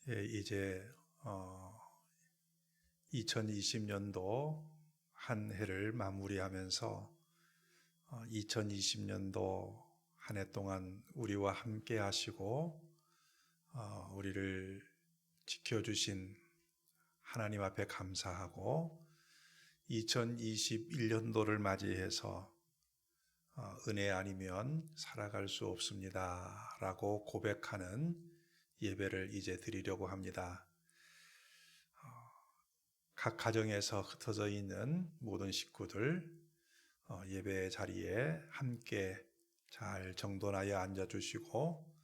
이제 2020년도 한 해를 마무리하면서 2020년도 한 해 동안 우리와 함께 하시고 우리를 지켜주신 하나님 앞에 감사하고 2021년도를 맞이해서 은혜 아니면 살아갈 수 없습니다 라고 고백하는 예배를 이제 드리려고 합니다. 각 가정에서 흩어져 있는 모든 식구들 예배 자리에 함께 잘 정돈하여 앉아주시고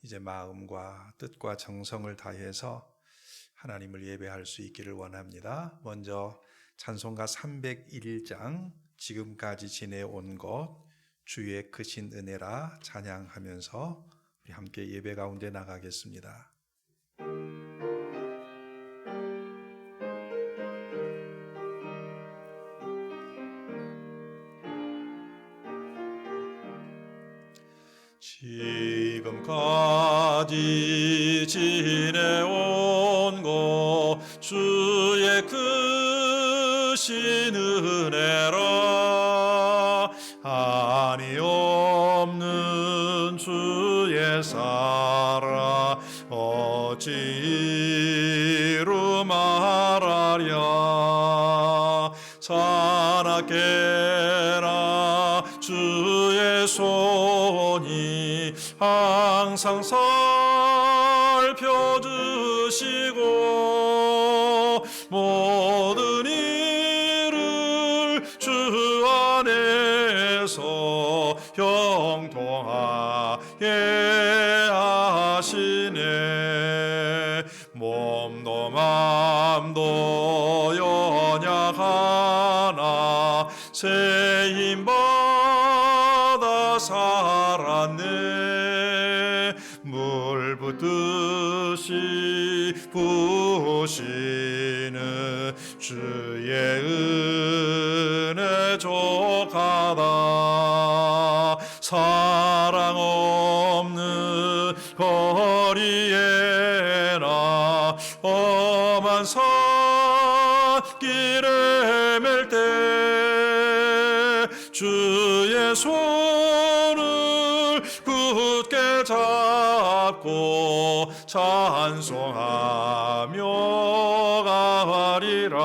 이제 마음과 뜻과 정성을 다해서 하나님을 예배할 수 있기를 원합니다. 먼저 찬송가 301장 지금까지 지내온 것 주의 크신 은혜라 찬양하면서 우리 함께 예배 가운데 나가겠습니다. 지금까지 지내온 것 주의 크신 은혜라 한이 없는 주의 사랑 어찌 이루 말하랴 산악계라 주의 손이 항상 살펴주시고 모든 일을 주 안에서 형통하게 하시네 몸도 맘도 연약하나 새 힘받아 살았네 물 붓듯이 부으시는 주의 은혜 족하다 사랑 없는 거리에나 험한 산길에 맬 때 주의 손을 굳게 잡고 찬송하며 가리라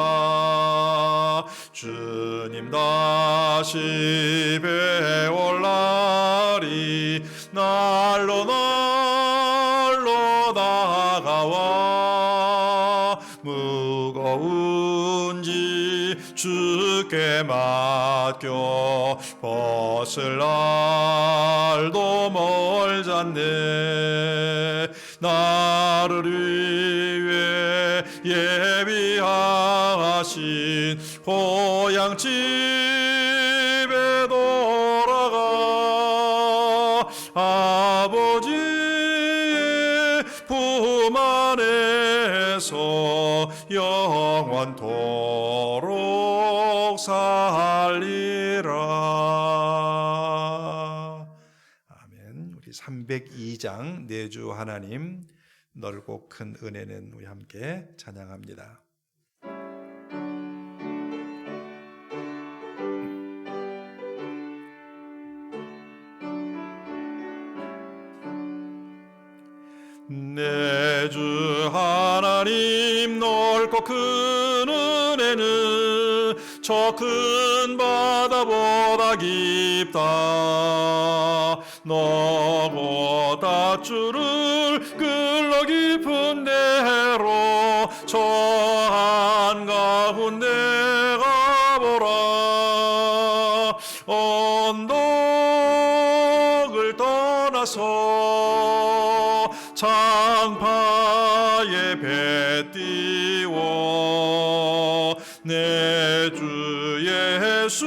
주님 다시 배올 날이 날로 다가와 무거운 짐 주께 맡겨 벗을 날도 멀잖네 나를 위해 예비하신 고향 집에 돌아가 아버지의 품 안에서 영원토록 살리라. 아멘. 우리 302장 내주 하나님 넓고 큰 은혜는 우리 함께 찬양합니다. 내주 하나님 넓고 큰 은혜는 저 큰 바다보다 깊다 너고 닷줄을 끌러 깊은 데로 저 한가운데 가보라 언덕을 떠나서 창파에 배 띄워 내 주 예수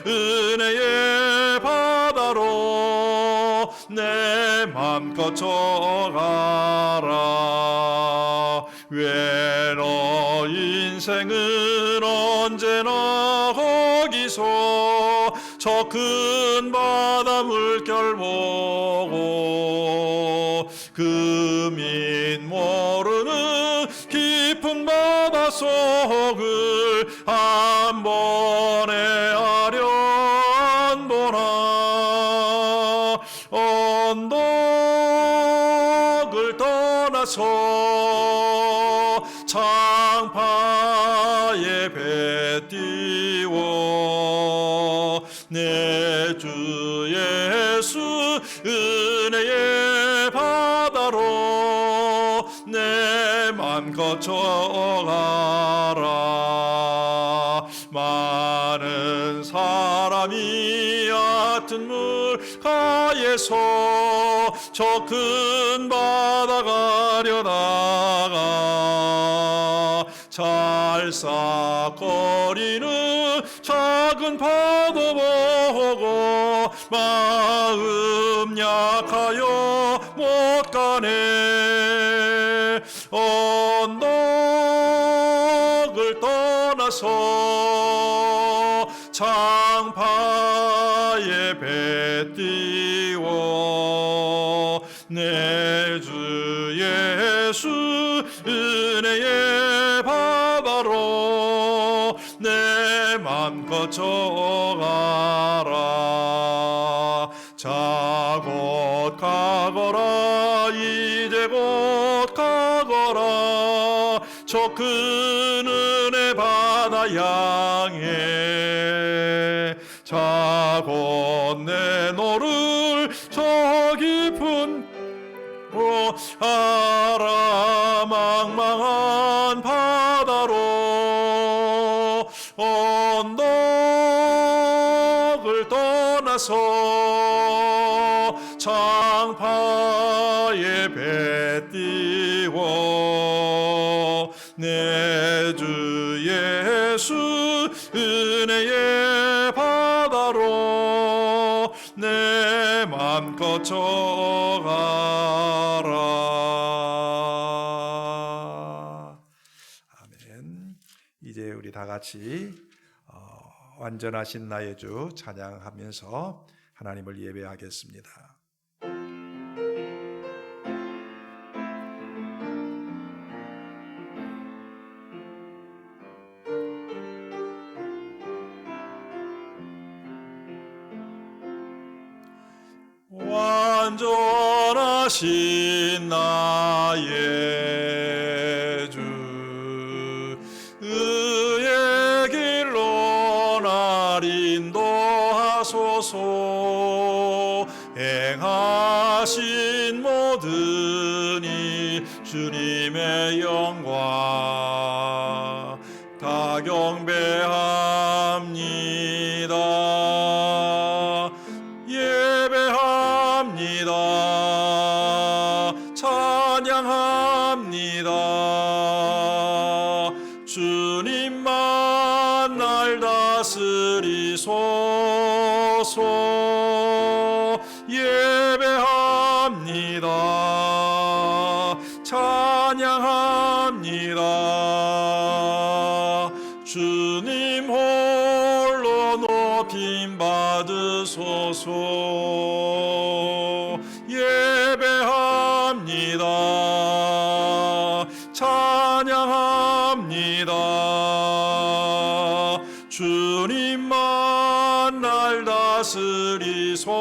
은혜의 바다로 내 맘껏 져가라 왜 너 인생은 언제나 거기서 저 큰 바다 물결 보고 금인 모르는 속을 한 번에 아련보나 언덕을 떠나서 창파에 배 띄워 내 주 예수 은혜의 바다로 내 맘 거쳐가라. 많은 사람이 얕은 물가에서 저 큰 바다 가려다가 찰싹거리는 작은 파도 보고 마음 약하여 못 가네. 언덕을 떠나서 창파에 배 띄워 내 주 예수 은혜의 바다로 내 맘 거쳐가라. 자 곧 가거라. 이제 곧 가거라. 저 큰 은혜 바다 향해. 자 곧 내노를 저 깊은 아라망망한 바다로 언덕을 떠나서 창파에 배 띄워 내 주 예수 은혜의 바다로 내 맘 거쳐가라. 아멘. 이제 우리 다 같이 완전하신 나의 주 찬양하면서 하나님을 예배하겠습니다. 완전하신 나의 주 의의 길로 날 인도하소서. 행하신 모든 이 주님의 영광 다 경배합니다. 찬양합니다. 주님만 날 다스리소서. 예배합니다. 찬양합니다. 주님 홀로 높임 받으소서. 예배합니다. 찬양합니다. 주님만 날 다스리소서.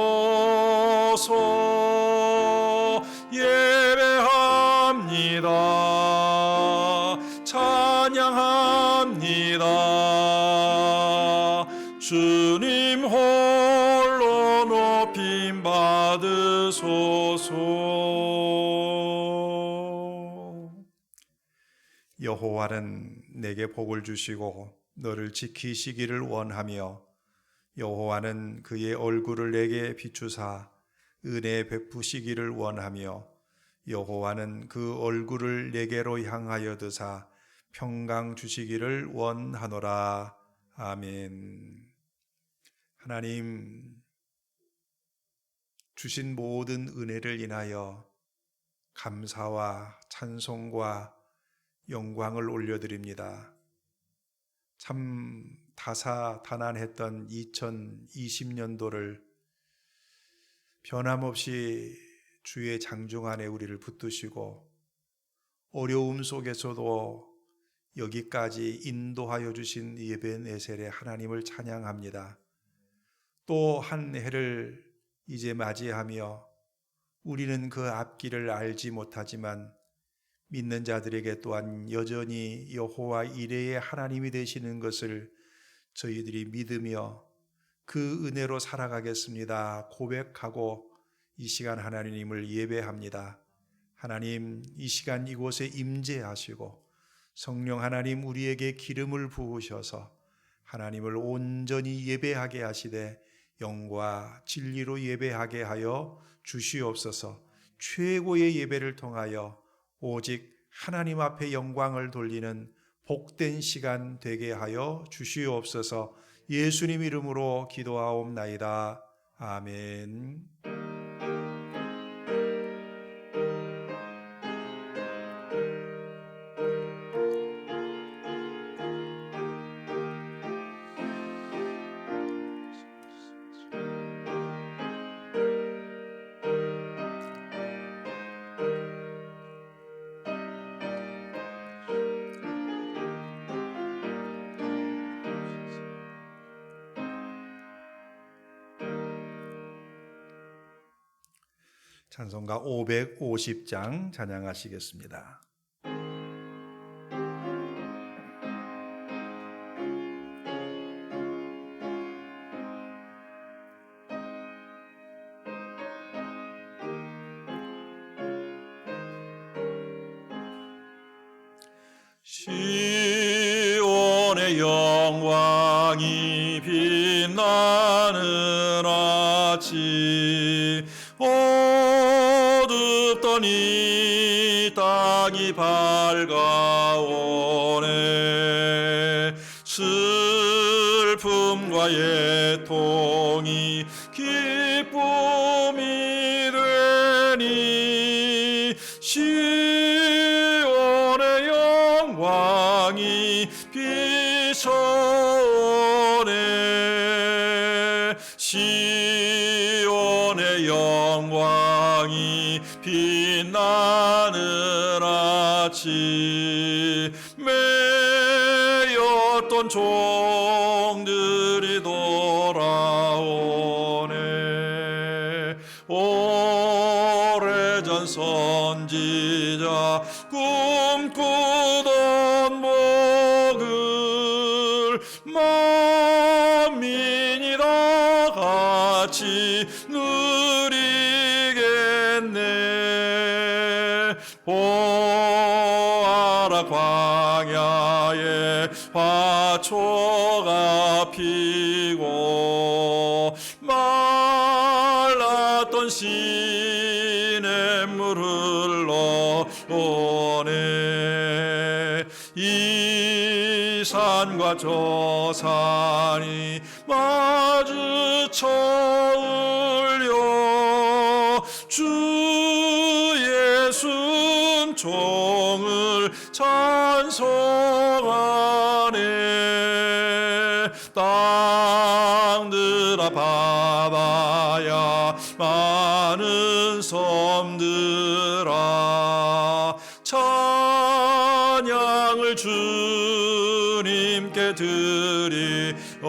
예배합니다. 찬양합니다. 주님 홀로 높임 받으소서. 여호와는 내게 복을 주시고 너를 지키시기를 원하며 여호와는 그의 얼굴을 내게 비추사 은혜 베푸시기를 원하며 여호와는 그 얼굴을 내게로 향하여 드사 평강 주시기를 원하노라. 아멘. 하나님, 주신 모든 은혜를 인하여 감사와 찬송과 영광을 올려드립니다. 참 다사다난했던 2020년도를 변함없이 주의 장중 안에 우리를 붙드시고 어려움 속에서도 여기까지 인도하여 주신 에벤에셀의 하나님을 찬양합니다. 또 한 해를 이제 맞이하며 우리는 그 앞길을 알지 못하지만 믿는 자들에게 또한 여전히 여호와 이레의 하나님이 되시는 것을 저희들이 믿으며 그 은혜로 살아가겠습니다 고백하고 이 시간 하나님을 예배합니다. 하나님, 이 시간 이곳에 임재하시고 성령 하나님 우리에게 기름을 부으셔서 하나님을 온전히 예배하게 하시되 영과 진리로 예배하게 하여 주시옵소서. 최고의 예배를 통하여 오직 하나님 앞에 영광을 돌리는 복된 시간 되게 하여 주시옵소서. 예수님 이름으로 기도하옵나이다. 아멘. 찬송가 550장 찬양하시겠습니다. 시온의 영광이 빛나는 아침 어둡던 이 땅이 밝아오네 슬픔과 애통이 기쁨이 되니 시온의 영광이 비춰오네 시온의 영광이 빛나는 아침 매였던 종들이 돌아오네 오래전 선지자 꿈꾸던 복을 만민이 다 같이 누리겠네 보아라 광야에 화초가 피고 말랐던 시냇물 흘러오네 이 산과 저 산이 마주쳐 울려 주 예수 은총을 찬송하네 땅들아 바다야 많은 섬들아 찬양을 주님께 드리어라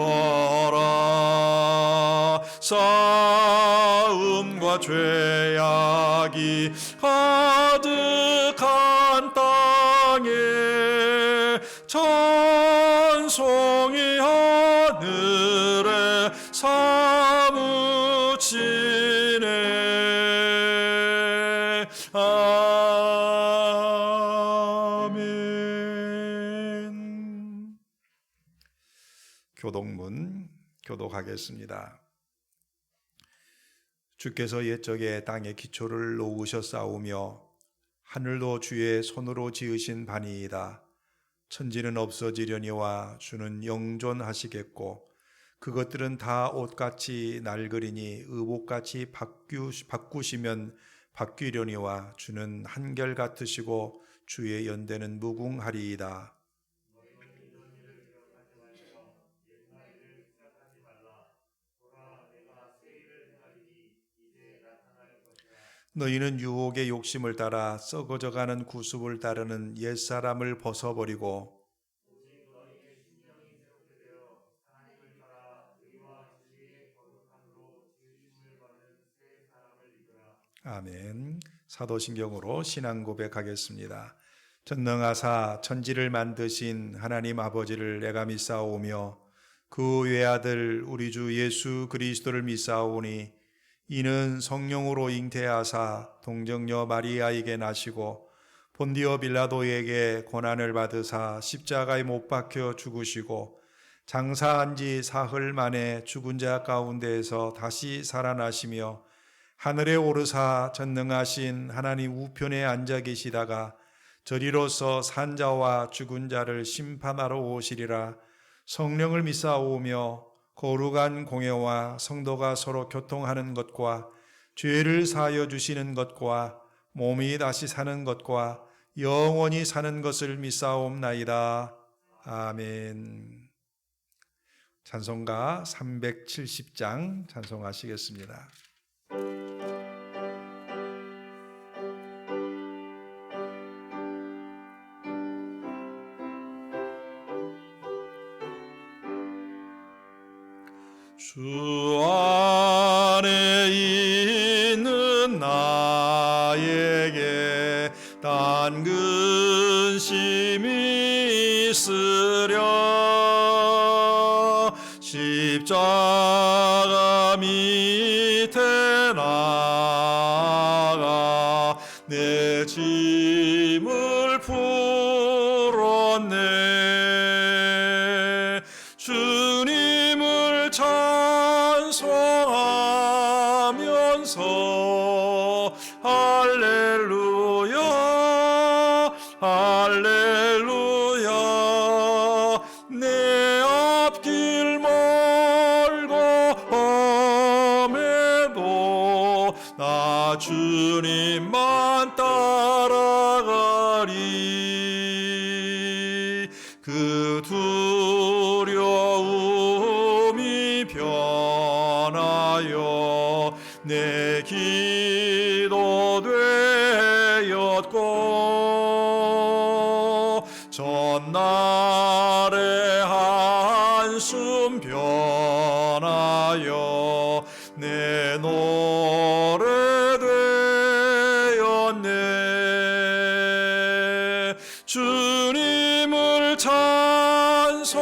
싸움과 죄악이 가득한 땅에 찬송이 하늘에 사무치네 아멘. 교독문 교독하겠습니다. 주께서 옛적에 땅에 기초를 놓으셨사오며 하늘도 주의 손으로 지으신 바니이다. 천지는 없어지려니와 주는 영존하시겠고 그것들은 다 옷같이 낡으리니 의복같이 바꾸시면 바뀌려니와 주는 한결같으시고 주의 연대는 무궁하리이다. 너희는 유혹의 욕심을 따라 썩어져가는 구습을 따르는 옛사람을 벗어버리고 아멘. 사도신경으로 신앙 고백하겠습니다. 전능하사 천지를 만드신 하나님 아버지를 내가 믿사오며 그 외아들 우리 주 예수 그리스도를 믿사오니 이는 성령으로 잉태하사 동정녀 마리아에게 나시고 본디오 빌라도에게 고난을 받으사 십자가에 못 박혀 죽으시고 장사한 지 사흘 만에 죽은 자 가운데에서 다시 살아나시며 하늘에 오르사 전능하신 하나님 우편에 앉아 계시다가 저리로서 산자와 죽은 자를 심판하러 오시리라. 성령을 믿사오며 거룩한 공예와 성도가 서로 교통하는 것과 죄를 사하여 주시는 것과 몸이 다시 사는 것과 영원히 사는 것을 믿사옵나이다. 아멘. 찬송가 370장 찬송하시겠습니다. 주 안에 있는 나에게 단 근심이 있으랴. 십자가 밑에 나가 내 짐을 풀었네. 주님을 찬송하면서 할렐루야 할렐루야. 내 앞길 멀고 험해도 나 주님만 따라가리. 그 두려움이 변하여 내 기도 되었고 전날의 한숨 변하여 내 노래 되었네. 주님을 찬송하면서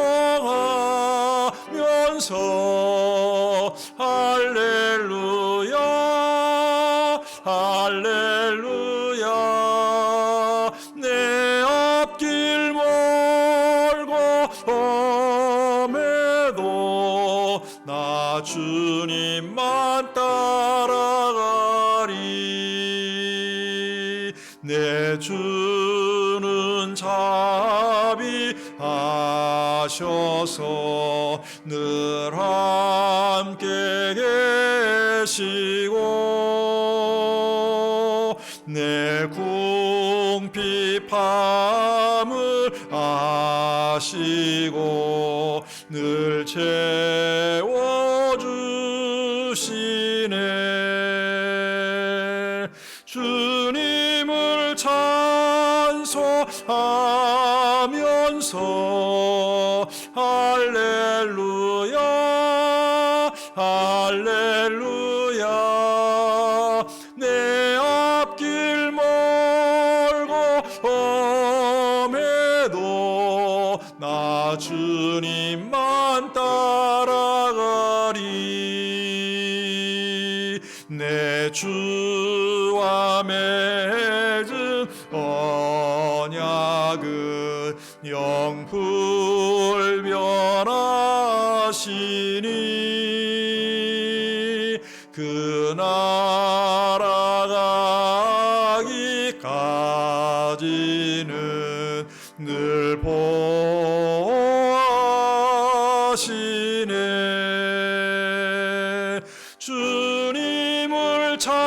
할렐루야 할렐루야. 내 앞길 멀고 험해도 나 주님만 따라가리. 내 주는 자비하셔서 늘 함께 계시고 내 궁핍함을 아시고 늘 채워주시네. 주님을 찬송하면서 할렐루야 할렐루야. 내 앞길 멀고 험해도 나 주님만 따라가리. 내 주와 맺은 언약은 영불변하시니 그 나라 가기까지는 늘 보호하시네. 주님을 찬송하면서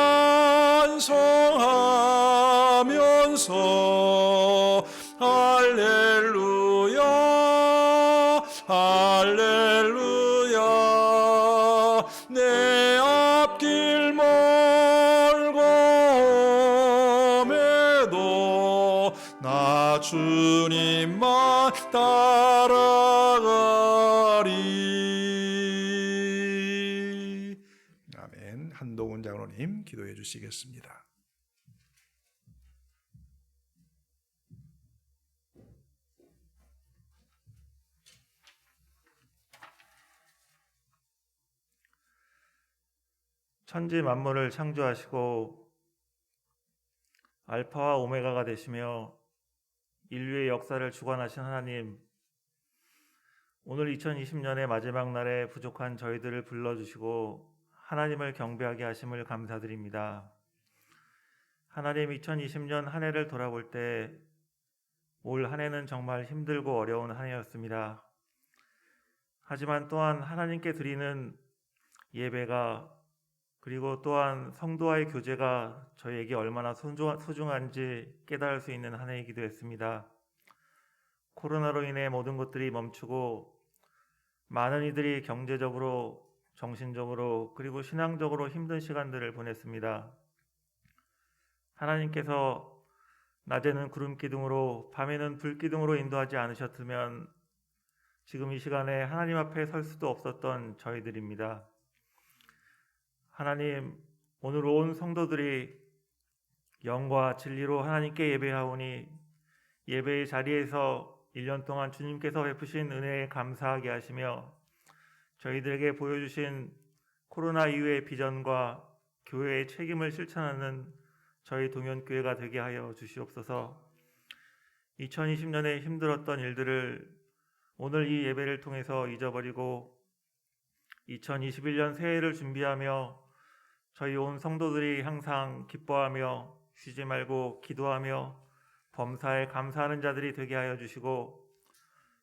할렐루야 할렐루야. 내 앞길 멀고 험해도 나 주님만 따라가리. 아멘. 한동훈 장로님 기도해 주시겠습니다. 천지 만물을 창조하시고 알파와 오메가가 되시며 인류의 역사를 주관하신 하나님, 오늘 2020년의 마지막 날에 부족한 저희들을 불러주시고 하나님을 경배하게 하심을 감사드립니다. 하나님, 2020년 한 해를 돌아볼 때 올 한 해는 정말 힘들고 어려운 한 해였습니다. 하지만 또한 하나님께 드리는 예배가, 그리고 또한 성도와의 교제가 저희에게 얼마나 소중한지 깨달을 수 있는 한 해이기도 했습니다. 코로나로 인해 모든 것들이 멈추고 많은 이들이 경제적으로, 정신적으로, 그리고 신앙적으로 힘든 시간들을 보냈습니다. 하나님께서 낮에는 구름 기둥으로, 밤에는 불 기둥으로 인도하지 않으셨으면 지금 이 시간에 하나님 앞에 설 수도 없었던 저희들입니다. 하나님, 오늘 온 성도들이 영과 진리로 하나님께 예배하오니 예배의 자리에서 1년 동안 주님께서 베푸신 은혜에 감사하게 하시며 저희들에게 보여주신 코로나 이후의 비전과 교회의 책임을 실천하는 저희 동현교회가 되게 하여 주시옵소서. 2020년에 힘들었던 일들을 오늘 이 예배를 통해서 잊어버리고 2021년 새해를 준비하며 저희 온 성도들이 항상 기뻐하며 쉬지 말고 기도하며 범사에 감사하는 자들이 되게 하여 주시고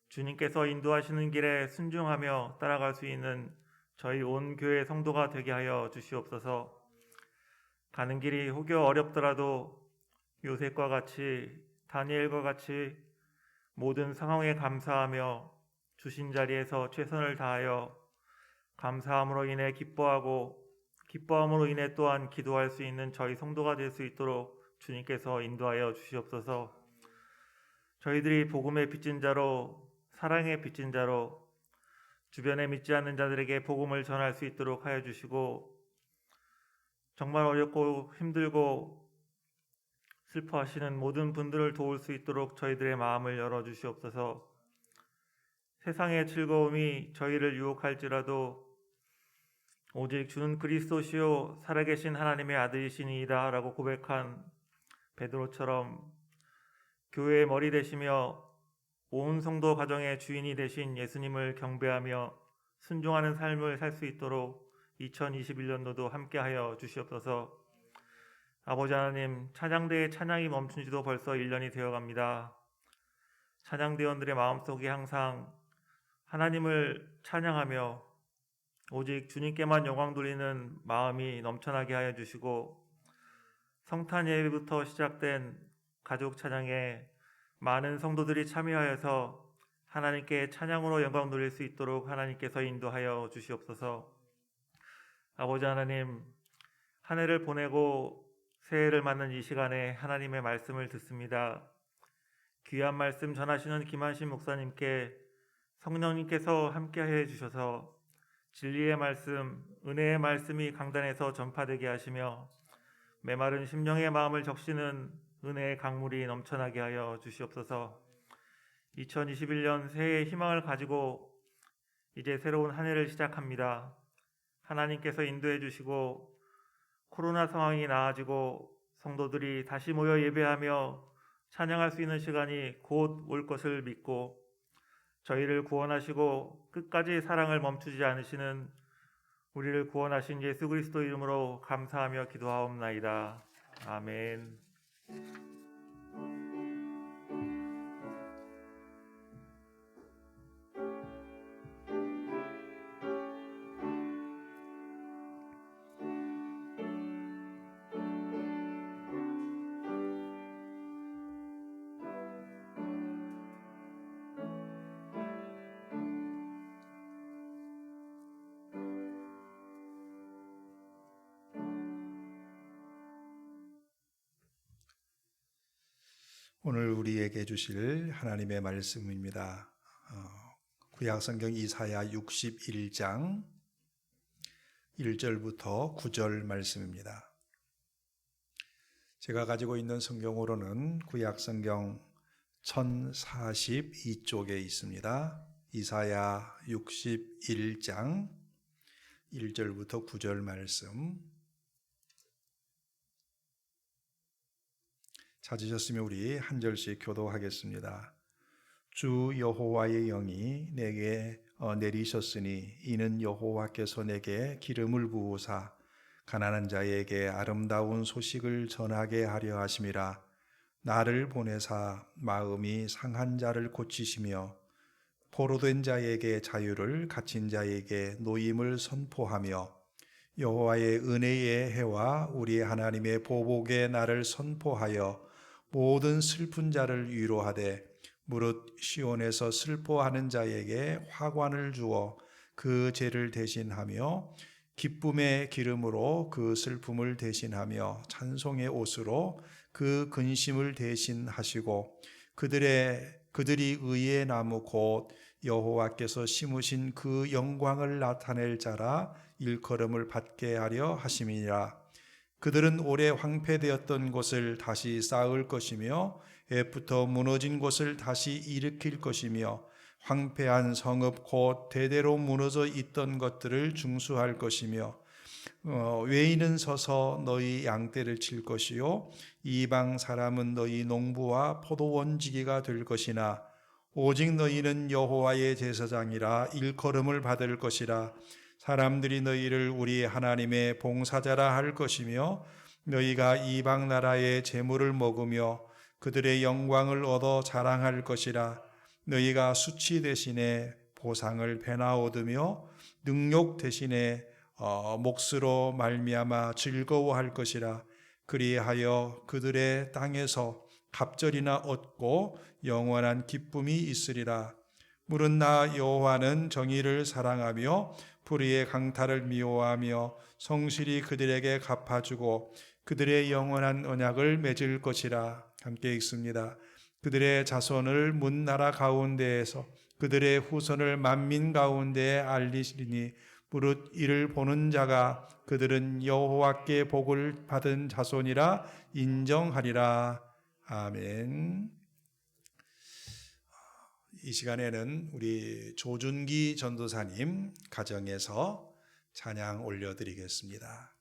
주님께서 인도하시는 길에 순종하며 따라갈 수 있는 저희 온 교회 성도가 되게 하여 주시옵소서. 가는 길이 혹여 어렵더라도 요셉과 같이, 다니엘과 같이 모든 상황에 감사하며 주신 자리에서 최선을 다하여 감사함으로 인해 기뻐하고 기뻐함으로 인해 또한 기도할 수 있는 저희 성도가 될 수 있도록 주님께서 인도하여 주시옵소서. 저희들이 복음의 빚진 자로, 사랑의 빚진 자로 주변에 믿지 않는 자들에게 복음을 전할 수 있도록 하여 주시고 정말 어렵고 힘들고 슬퍼하시는 모든 분들을 도울 수 있도록 저희들의 마음을 열어주시옵소서. 세상의 즐거움이 저희를 유혹할지라도 오직 주는 그리스도시요 살아계신 하나님의 아들이시니이다 라고 고백한 베드로처럼 교회의 머리 되시며 온 성도 가정의 주인이 되신 예수님을 경배하며 순종하는 삶을 살 수 있도록 2021년도도 함께하여 주시옵소서. 아버지 하나님, 찬양대의 찬양이 멈춘 지도 벌써 1년이 되어갑니다. 찬양대원들의 마음속에 항상 하나님을 찬양하며 오직 주님께만 영광 돌리는 마음이 넘쳐나게 하여 주시고 성탄 예배부터 시작된 가족 찬양에 많은 성도들이 참여하여서 하나님께 찬양으로 영광 돌릴 수 있도록 하나님께서 인도하여 주시옵소서. 아버지 하나님, 한 해를 보내고 새해를 맞는 이 시간에 하나님의 말씀을 듣습니다. 귀한 말씀 전하시는 김한신 목사님께 성령님께서 함께해 주셔서 진리의 말씀, 은혜의 말씀이 강단에서 전파되게 하시며 메마른 심령의 마음을 적시는 은혜의 강물이 넘쳐나게 하여 주시옵소서. 2021년 새해의 희망을 가지고 이제 새로운 한 해를 시작합니다. 하나님께서 인도해 주시고 코로나 상황이 나아지고 성도들이 다시 모여 예배하며 찬양할 수 있는 시간이 곧 올 것을 믿고 저희를 구원하시고 끝까지 사랑을 멈추지 않으시는 우리를 구원하신 예수 그리스도 이름으로 감사하며 기도하옵나이다. 아멘. 오늘 우리에게 주실 하나님의 말씀입니다. 구약성경 이사야 61장 1절부터 9절 말씀입니다. 제가 가지고 있는 성경으로는 구약성경 1042쪽에 있습니다. 이사야 61장 1절부터 9절 말씀 찾으셨으면 우리 한 절씩 교도하겠습니다. 주 여호와의 영이 내게 내리셨으니 이는 여호와께서 내게 기름을 부으사 가난한 자에게 아름다운 소식을 전하게 하려 하심이라. 나를 보내사 마음이 상한 자를 고치시며 포로된 자에게 자유를, 갇힌 자에게 노임을 선포하며 여호와의 은혜의 해와 우리 하나님의 보복의 날을 선포하여 모든 슬픈 자를 위로하되 무릇 시온에서 슬퍼하는 자에게 화관을 주어 그 죄를 대신하며 기쁨의 기름으로 그 슬픔을 대신하며 찬송의 옷으로 그 근심을 대신하시고 그들이 의의 나무 곧 여호와께서 심으신 그 영광을 나타낼 자라 일컬음을 받게 하려 하심이니라. 그들은 오래 황폐되었던 곳을 다시 쌓을 것이며 옛부터 무너진 곳을 다시 일으킬 것이며 황폐한 성읍 곧 대대로 무너져 있던 것들을 중수할 것이며 외인은 서서 너희 양떼를 칠 것이요 이방 사람은 너희 농부와 포도원지기가 될 것이나 오직 너희는 여호와의 제사장이라 일컬음을 받을 것이라. 사람들이 너희를 우리 하나님의 봉사자라 할 것이며 너희가 이방 나라의 재물을 먹으며 그들의 영광을 얻어 자랑할 것이라. 너희가 수치 대신에 보상을 배나 얻으며 능욕 대신에 몫으로 말미암아 즐거워할 것이라. 그리하여 그들의 땅에서 갑절이나 얻고 영원한 기쁨이 있으리라. 무릇 나 여호와는 정의를 사랑하며 불의의 강탈을 미워하며 성실히 그들에게 갚아주고 그들의 영원한 언약을 맺을 것이라. 함께 읽습니다. 그들의 자손을 문 나라 가운데에서 그들의 후손을 만민 가운데에 알리시리니 무릇 이를 보는 자가 그들은 여호와께 복을 받은 자손이라 인정하리라. 아멘. 이 시간에는 우리 조준기 전도사님 가정에서 찬양 올려드리겠습니다.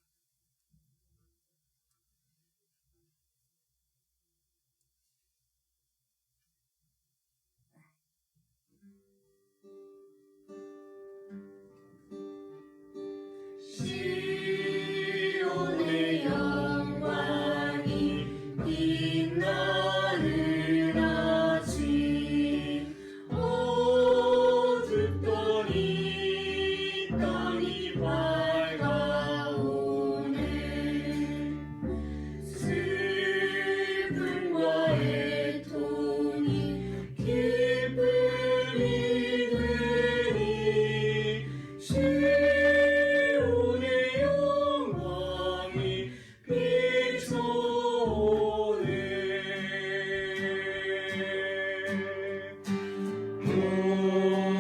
시온의 영광이 빛나는 아침 어둡던 이 땅이 밝아오네. 슬픔과 애통이 기쁨이 되니 시온의 영광이 비춰오네.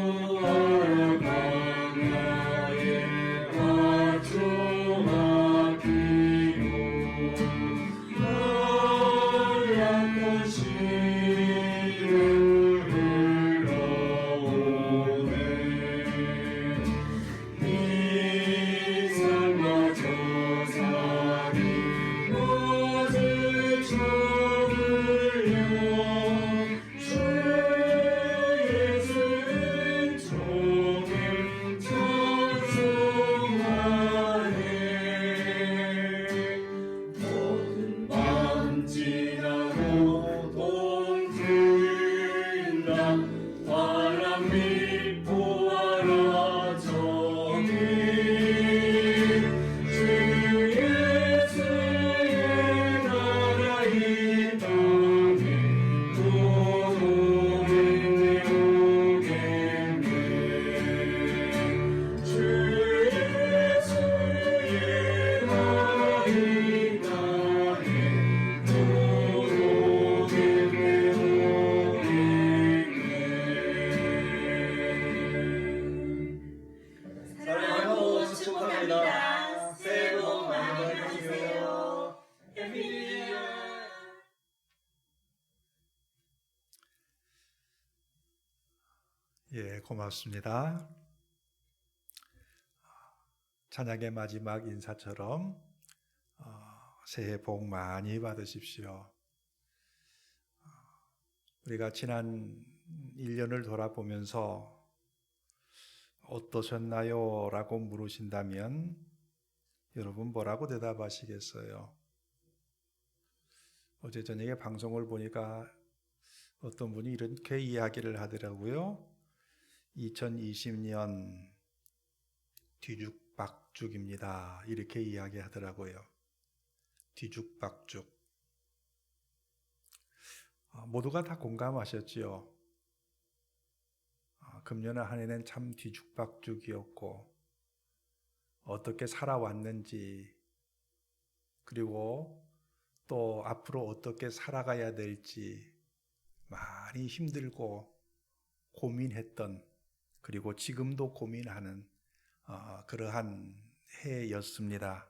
모아라 강야에 화초가 피고 한량한 시를 흘러오네. 이 산과 저 산이 모두 저물려 주 예수는 종을 찬송하네. 모든 밤 지나고 동트인다 바람이 보아라 저기 주 예수의 나라 이 땅에 또 오겠네 오겠네. 주 예수의 나라 이 땅에 또 오겠네 오겠네. 사랑하고 축복합니다. 새해 복 많이 받으세요. 해피 뉴 이어. 예, 고맙습니다. 찬양의 마지막 인사처럼 새해 복 많이 받으십시오. 우리가 지난 1년을 돌아보면서 어떠셨나요? 라고 물으신다면 여러분 뭐라고 대답하시겠어요? 어제 저녁에 방송을 보니까 어떤 분이 이렇게 이야기를 하더라고요. 2020년 뒤죽박죽입니다. 이렇게 이야기하더라고요. 뒤죽박죽. 모두가 다 공감하셨지요. 금년 한 해는 참 뒤죽박죽이었고 어떻게 살아왔는지, 그리고 또 앞으로 어떻게 살아가야 될지 많이 힘들고 고민했던, 그리고 지금도 고민하는 그러한 해였습니다.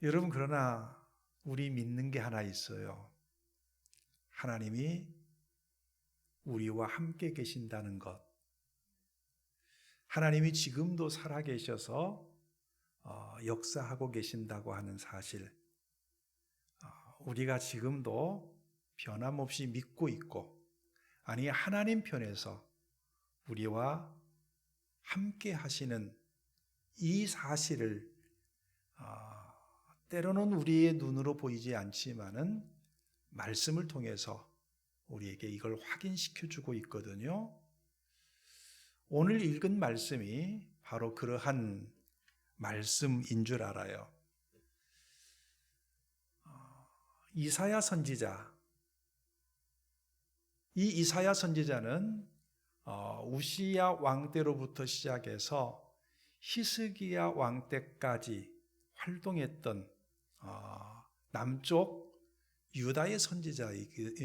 여러분, 그러나 우리 믿는 게 하나 있어요. 하나님이 우리와 함께 계신다는 것. 하나님이 지금도 살아계셔서 역사하고 계신다고 하는 사실. 우리가 지금도 변함없이 믿고 있고, 아니 하나님 편에서 우리와 함께 하시는 이 사실을 때로는 우리의 눈으로 보이지 않지만은 말씀을 통해서 우리에게 이걸 확인시켜주고 있거든요. 오늘 읽은 말씀이 바로 그러한 말씀인 줄 알아요. 이사야 선지자, 이 이사야 선지자는 우시야 왕 때로부터 시작해서 히스기야 왕 때까지 활동했던 남쪽 유다의 선지자입니다.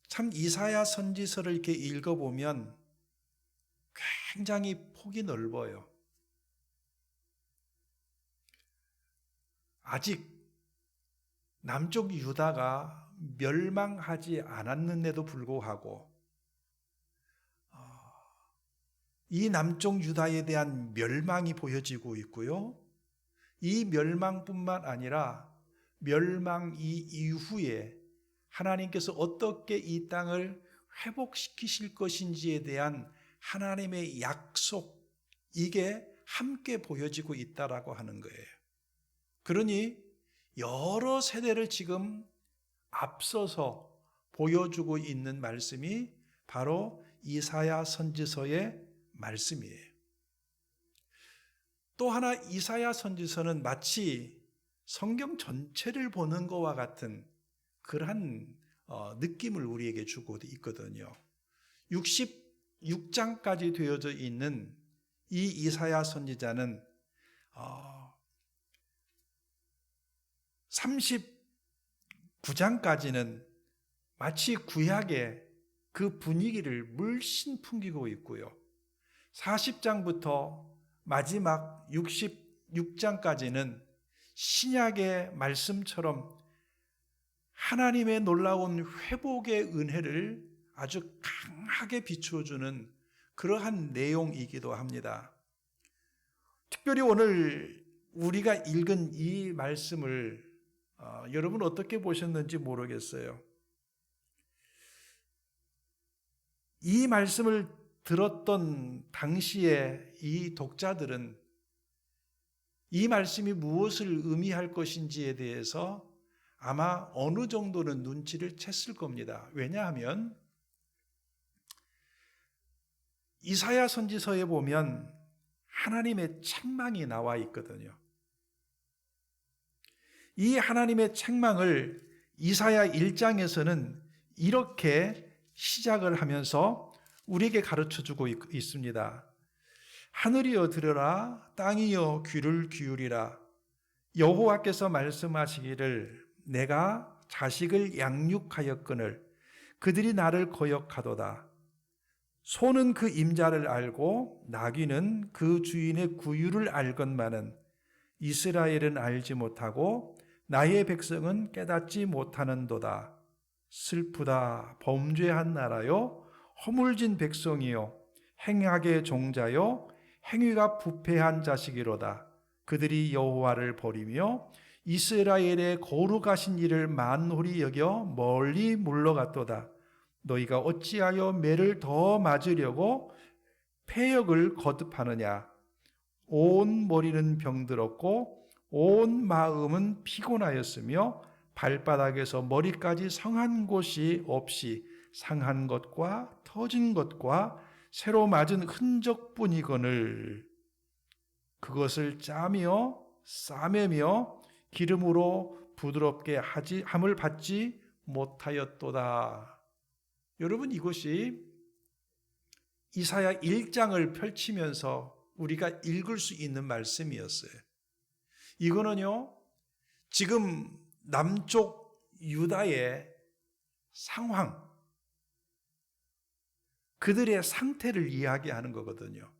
참 이사야 선지서를 이렇게 읽어보면 굉장히 폭이 넓어요. 아직 남쪽 유다가 멸망하지 않았는데도 불구하고 이 남쪽 유다에 대한 멸망이 보여지고 있고요. 이 멸망뿐만 아니라 멸망 이후에 하나님께서 어떻게 이 땅을 회복시키실 것인지에 대한 하나님의 약속, 이게 함께 보여지고 있다라고 하는 거예요. 그러니 여러 세대를 지금 앞서서 보여주고 있는 말씀이 바로 이사야 선지서의 말씀이에요. 또 하나 이사야 선지서는 마치 성경 전체를 보는 것과 같은 그러한 느낌을 우리에게 주고 있거든요. 66장까지 되어져 있는 이 이사야 선지자는 39장까지는 마치 구약의 그 분위기를 물씬 풍기고 있고요. 40장부터 마지막 66장까지는 신약의 말씀처럼 하나님의 놀라운 회복의 은혜를 아주 강하게 비추어주는 그러한 내용이기도 합니다. 특별히 오늘 우리가 읽은 이 말씀을 여러분 어떻게 보셨는지 모르겠어요. 이 말씀을 들었던 당시에 이 독자들은 이 말씀이 무엇을 의미할 것인지에 대해서 아마 어느 정도는 눈치를 챘을 겁니다. 왜냐하면 이사야 선지서에 보면 하나님의 책망이 나와 있거든요. 이 하나님의 책망을 이사야 1장에서는 이렇게 시작을 하면서 우리에게 가르쳐주고 있습니다. 하늘이여 들으라, 땅이여 귀를 기울이라. 여호와께서 말씀하시기를 내가 자식을 양육하였거늘 그들이 나를 거역하도다. 소는 그 임자를 알고 나귀는 그 주인의 구유를 알건만은 이스라엘은 알지 못하고 나의 백성은 깨닫지 못하는도다. 슬프다. 범죄한 나라요 허물진 백성이요 행악의 종자요 행위가 부패한 자식이로다. 그들이 여호와를 버리며 이스라엘의 거룩하신 이를 만홀히 여겨 멀리 물러갔도다. 너희가 어찌하여 매를 더 맞으려고 패역을 거듭하느냐. 온 머리는 병들었고 온 마음은 피곤하였으며 발바닥에서 머리까지 성한 곳이 없이 상한 것과 터진 것과 새로 맞은 흔적뿐이거늘 그것을 짜며 싸매며 기름으로 부드럽게 함을 받지 못하였도다. 여러분, 이것이 이사야 1장을 펼치면서 우리가 읽을 수 있는 말씀이었어요. 이거는요, 지금 남쪽 유다의 상황, 그들의 상태를 이야기하는 거거든요.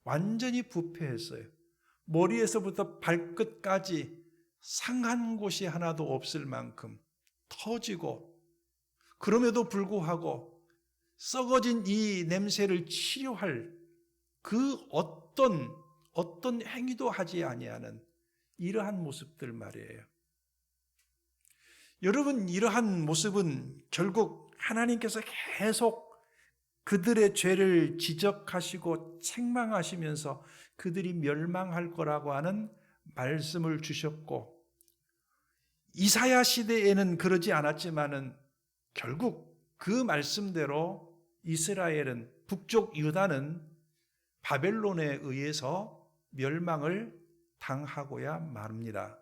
완전히 부패했어요. 머리에서부터 발끝까지 상한 곳이 하나도 없을 만큼 터지고, 그럼에도 불구하고 썩어진 이 냄새를 치료할 그 어떤 행위도 하지 아니하는 이러한 모습들 말이에요. 여러분, 이러한 모습은 결국 하나님께서 계속 그들의 죄를 지적하시고 책망하시면서 그들이 멸망할 거라고 하는 말씀을 주셨고, 이사야 시대에는 그러지 않았지만은 결국 그 말씀대로 이스라엘은, 북쪽 유다는 바벨론에 의해서 멸망을 당하고야 맙니다.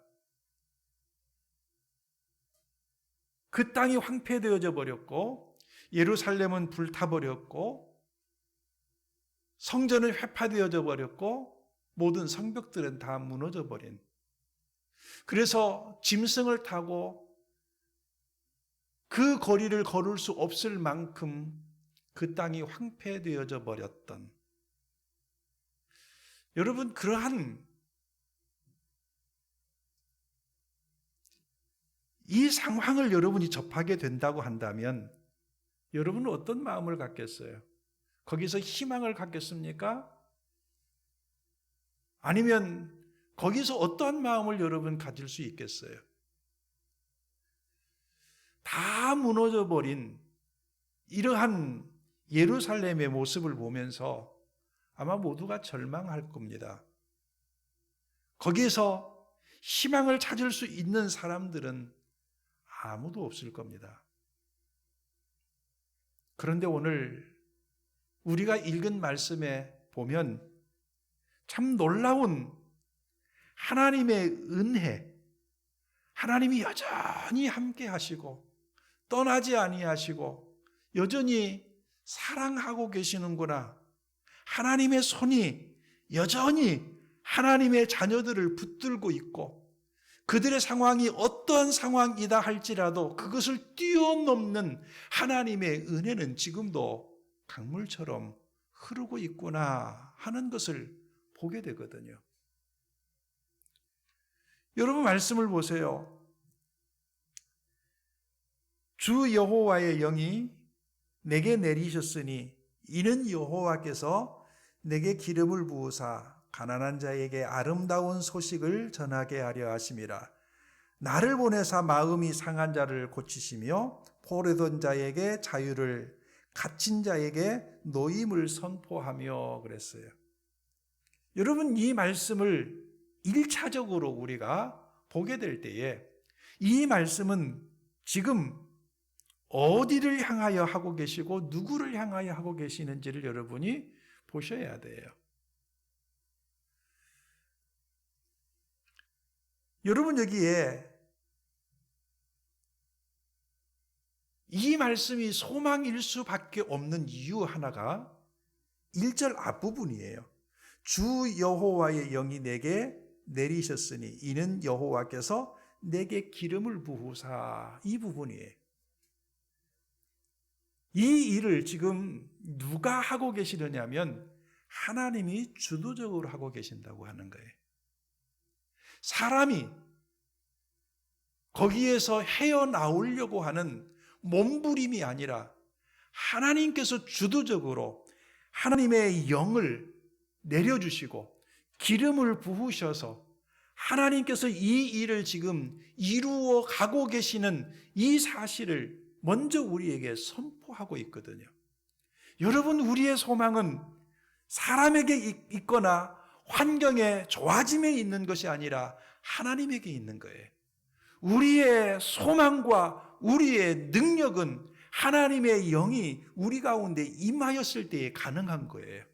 그 땅이 황폐되어져 버렸고, 예루살렘은 불타버렸고, 성전은 회파되어져 버렸고, 모든 성벽들은 다 무너져 버린, 그래서 짐승을 타고 그 거리를 걸을 수 없을 만큼 그 땅이 황폐되어져 버렸던, 여러분, 그러한 이 상황을 여러분이 접하게 된다고 한다면 여러분은 어떤 마음을 갖겠어요? 거기서 희망을 갖겠습니까? 아니면 거기서 어떠한 마음을 여러분 가질 수 있겠어요? 다 무너져 버린 이러한 예루살렘의 모습을 보면서 아마 모두가 절망할 겁니다. 거기에서 희망을 찾을 수 있는 사람들은 아무도 없을 겁니다. 그런데 오늘 우리가 읽은 말씀에 보면 참 놀라운 하나님의 은혜, 하나님이 여전히 함께 하시고 떠나지 아니하시고 여전히 사랑하고 계시는구나, 하나님의 손이 여전히 하나님의 자녀들을 붙들고 있고, 그들의 상황이 어떠한 상황이다 할지라도 그것을 뛰어넘는 하나님의 은혜는 지금도 강물처럼 흐르고 있구나 하는 것을 보게 되거든요. 여러분, 말씀을 보세요. 주 여호와의 영이 내게 내리셨으니 이는 여호와께서 내게 기름을 부으사 가난한 자에게 아름다운 소식을 전하게 하려 하심이라. 나를 보내사 마음이 상한 자를 고치시며 포로된 자에게 자유를, 갇힌 자에게 노임을 선포하며 그랬어요. 여러분, 이 말씀을 1차적으로 우리가 보게 될 때에 이 말씀은 지금 어디를 향하여 하고 계시고 누구를 향하여 하고 계시는지를 여러분이 보셔야 돼요. 여러분, 여기에 이 말씀이 소망일 수밖에 없는 이유 하나가 1절 앞부분이에요. 주 여호와의 영이 내게 내리셨으니 이는 여호와께서 내게 기름을 부으사, 이 부분이에요. 이 일을 지금 누가 하고 계시느냐면 하나님이 주도적으로 하고 계신다고 하는 거예요. 사람이 거기에서 헤어나오려고 하는 몸부림이 아니라 하나님께서 주도적으로 하나님의 영을 내려주시고 기름을 부으셔서 하나님께서 이 일을 지금 이루어 가고 계시는 이 사실을 먼저 우리에게 선포하고 있거든요. 여러분, 우리의 소망은 사람에게 있거나 환경의 좋아짐에 있는 것이 아니라 하나님에게 있는 거예요. 우리의 소망과 우리의 능력은 하나님의 영이 우리 가운데 임하였을 때에 가능한 거예요.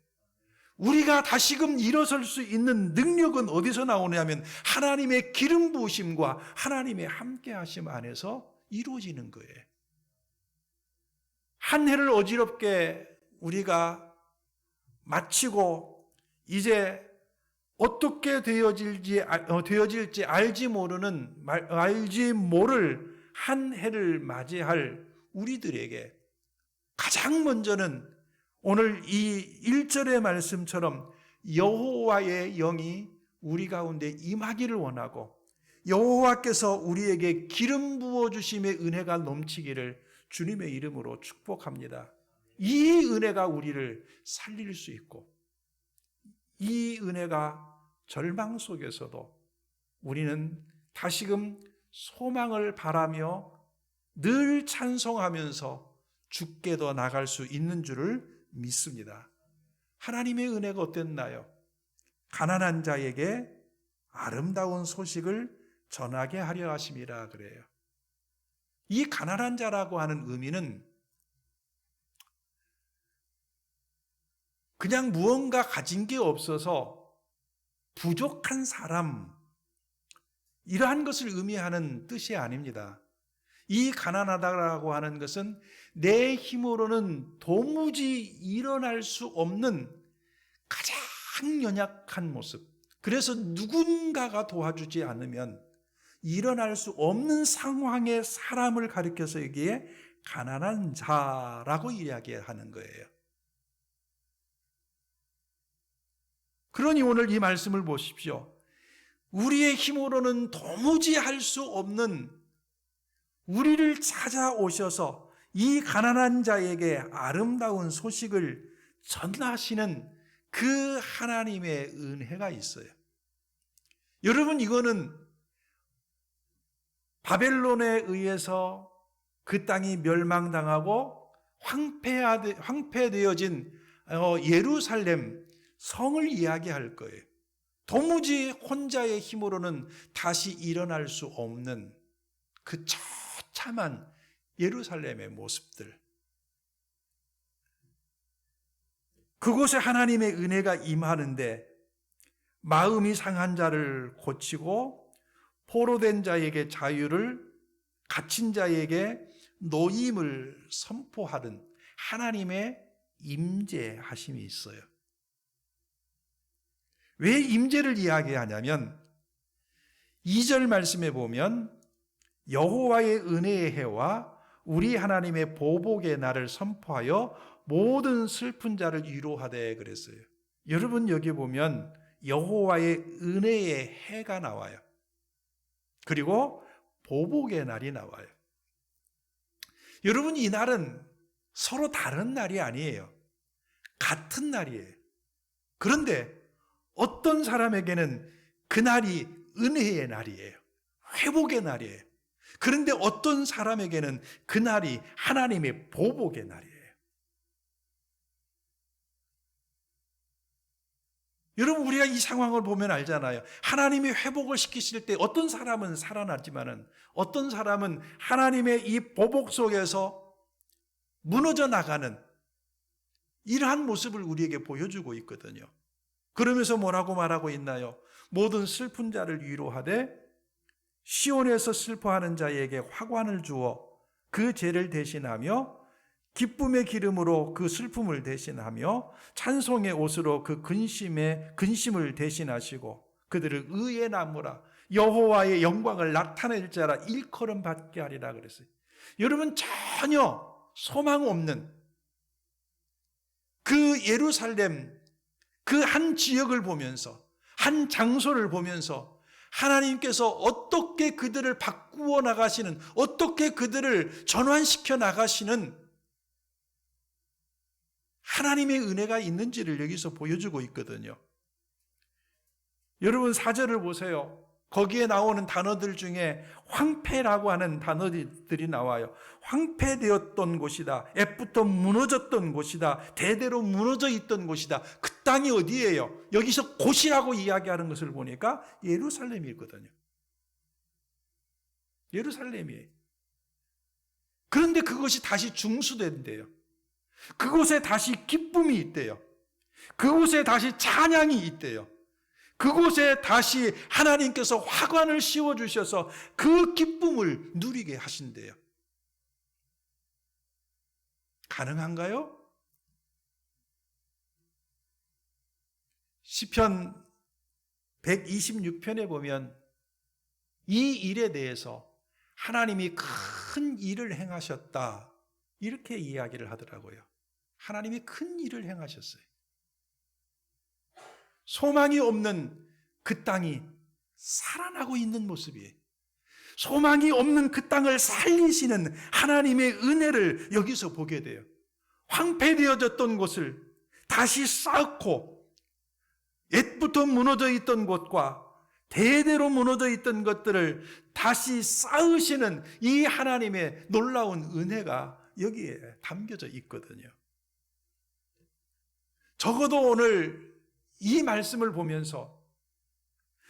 우리가 다시금 일어설 수 있는 능력은 어디서 나오냐면 하나님의 기름 부으심과 하나님의 함께하심 안에서 이루어지는 거예요. 한 해를 어지럽게 우리가 마치고 이제 어떻게 되어질지 알지 모를 한 해를 맞이할 우리들에게 가장 먼저는 오늘 이 1절의 말씀처럼 여호와의 영이 우리 가운데 임하기를 원하고 여호와께서 우리에게 기름 부어주심의 은혜가 넘치기를 주님의 이름으로 축복합니다. 이 은혜가 우리를 살릴 수 있고 이 은혜가 절망 속에서도 우리는 다시금 소망을 바라며 늘 찬송하면서 주께도 나갈 수 있는 줄을 믿습니다. 하나님의 은혜가 어땠나요? 가난한 자에게 아름다운 소식을 전하게 하려 하심이라 그래요. 이 가난한 자라고 하는 의미는 그냥 무언가 가진 게 없어서 부족한 사람, 이러한 것을 의미하는 뜻이 아닙니다. 이 가난하다라고 하는 것은 내 힘으로는 도무지 일어날 수 없는 가장 연약한 모습. 그래서 누군가가 도와주지 않으면 일어날 수 없는 상황의 사람을 가리켜서 여기에 가난한 자라고 이야기하는 거예요. 그러니 오늘 이 말씀을 보십시오. 우리의 힘으로는 도무지 할 수 없는 우리를 찾아오셔서 이 가난한 자에게 아름다운 소식을 전하시는 그 하나님의 은혜가 있어요. 여러분, 이거는 바벨론에 의해서 그 땅이 멸망당하고 황폐되어진 예루살렘 성을 이야기할 거예요. 도무지 혼자의 힘으로는 다시 일어날 수 없는 그 처참한 예루살렘의 모습들. 그곳에 하나님의 은혜가 임하는데 마음이 상한 자를 고치고 포로된 자에게 자유를, 갇힌 자에게 노임을 선포하는 하나님의 임재하심이 있어요. 왜 임재를 이야기하냐면 2절 말씀에 보면 여호와의 은혜의 해와 우리 하나님의 보복의 날을 선포하여 모든 슬픈 자를 위로하되 그랬어요. 여러분, 여기 보면 여호와의 은혜의 해가 나와요. 그리고 보복의 날이 나와요. 여러분, 이 날은 서로 다른 날이 아니에요. 같은 날이에요. 그런데 어떤 사람에게는 그 날이 은혜의 날이에요. 회복의 날이에요. 그런데 어떤 사람에게는 그 날이 하나님의 보복의 날이에요. 여러분, 우리가 이 상황을 보면 알잖아요. 하나님이 회복을 시키실 때 어떤 사람은 살아났지만은 어떤 사람은 하나님의 이 보복 속에서 무너져 나가는 이러한 모습을 우리에게 보여주고 있거든요. 그러면서 뭐라고 말하고 있나요? 모든 슬픈 자를 위로하되 시온에서 슬퍼하는 자에게 화관을 주어 그 죄를 대신하며 기쁨의 기름으로 그 슬픔을 대신하며 찬송의 옷으로 그 근심을 대신하시고 그들을 의에 나무라 여호와의 영광을 나타낼 자라 일컬음 받게 하리라 그랬어요. 여러분, 전혀 소망 없는 그 예루살렘 그 한 지역을 보면서 한 장소를 보면서 하나님께서 어떻게 그들을 바꾸어 나가시는, 어떻게 그들을 전환시켜 나가시는 하나님의 은혜가 있는지를 여기서 보여주고 있거든요. 여러분, 4절을 보세요. 거기에 나오는 단어들 중에 황폐라고 하는 단어들이 나와요. 황폐되었던 곳이다. 옛부터 무너졌던 곳이다. 대대로 무너져 있던 곳이다. 그 땅이 어디예요? 여기서 곳이라고 이야기하는 것을 보니까 예루살렘이거든요. 예루살렘이에요. 그런데 그것이 다시 중수된대요. 그곳에 다시 기쁨이 있대요. 그곳에 다시 찬양이 있대요. 그곳에 다시 하나님께서 화관을 씌워주셔서 그 기쁨을 누리게 하신대요. 가능한가요? 시편 126편에 보면 이 일에 대해서 하나님이 큰 일을 행하셨다, 이렇게 이야기를 하더라고요. 하나님이 큰 일을 행하셨어요. 소망이 없는 그 땅이 살아나고 있는 모습이에요. 소망이 없는 그 땅을 살리시는 하나님의 은혜를 여기서 보게 돼요. 황폐되어졌던 곳을 다시 쌓고, 옛부터 무너져 있던 곳과 대대로 무너져 있던 것들을 다시 쌓으시는 이 하나님의 놀라운 은혜가 여기에 담겨져 있거든요. 적어도 오늘 이 말씀을 보면서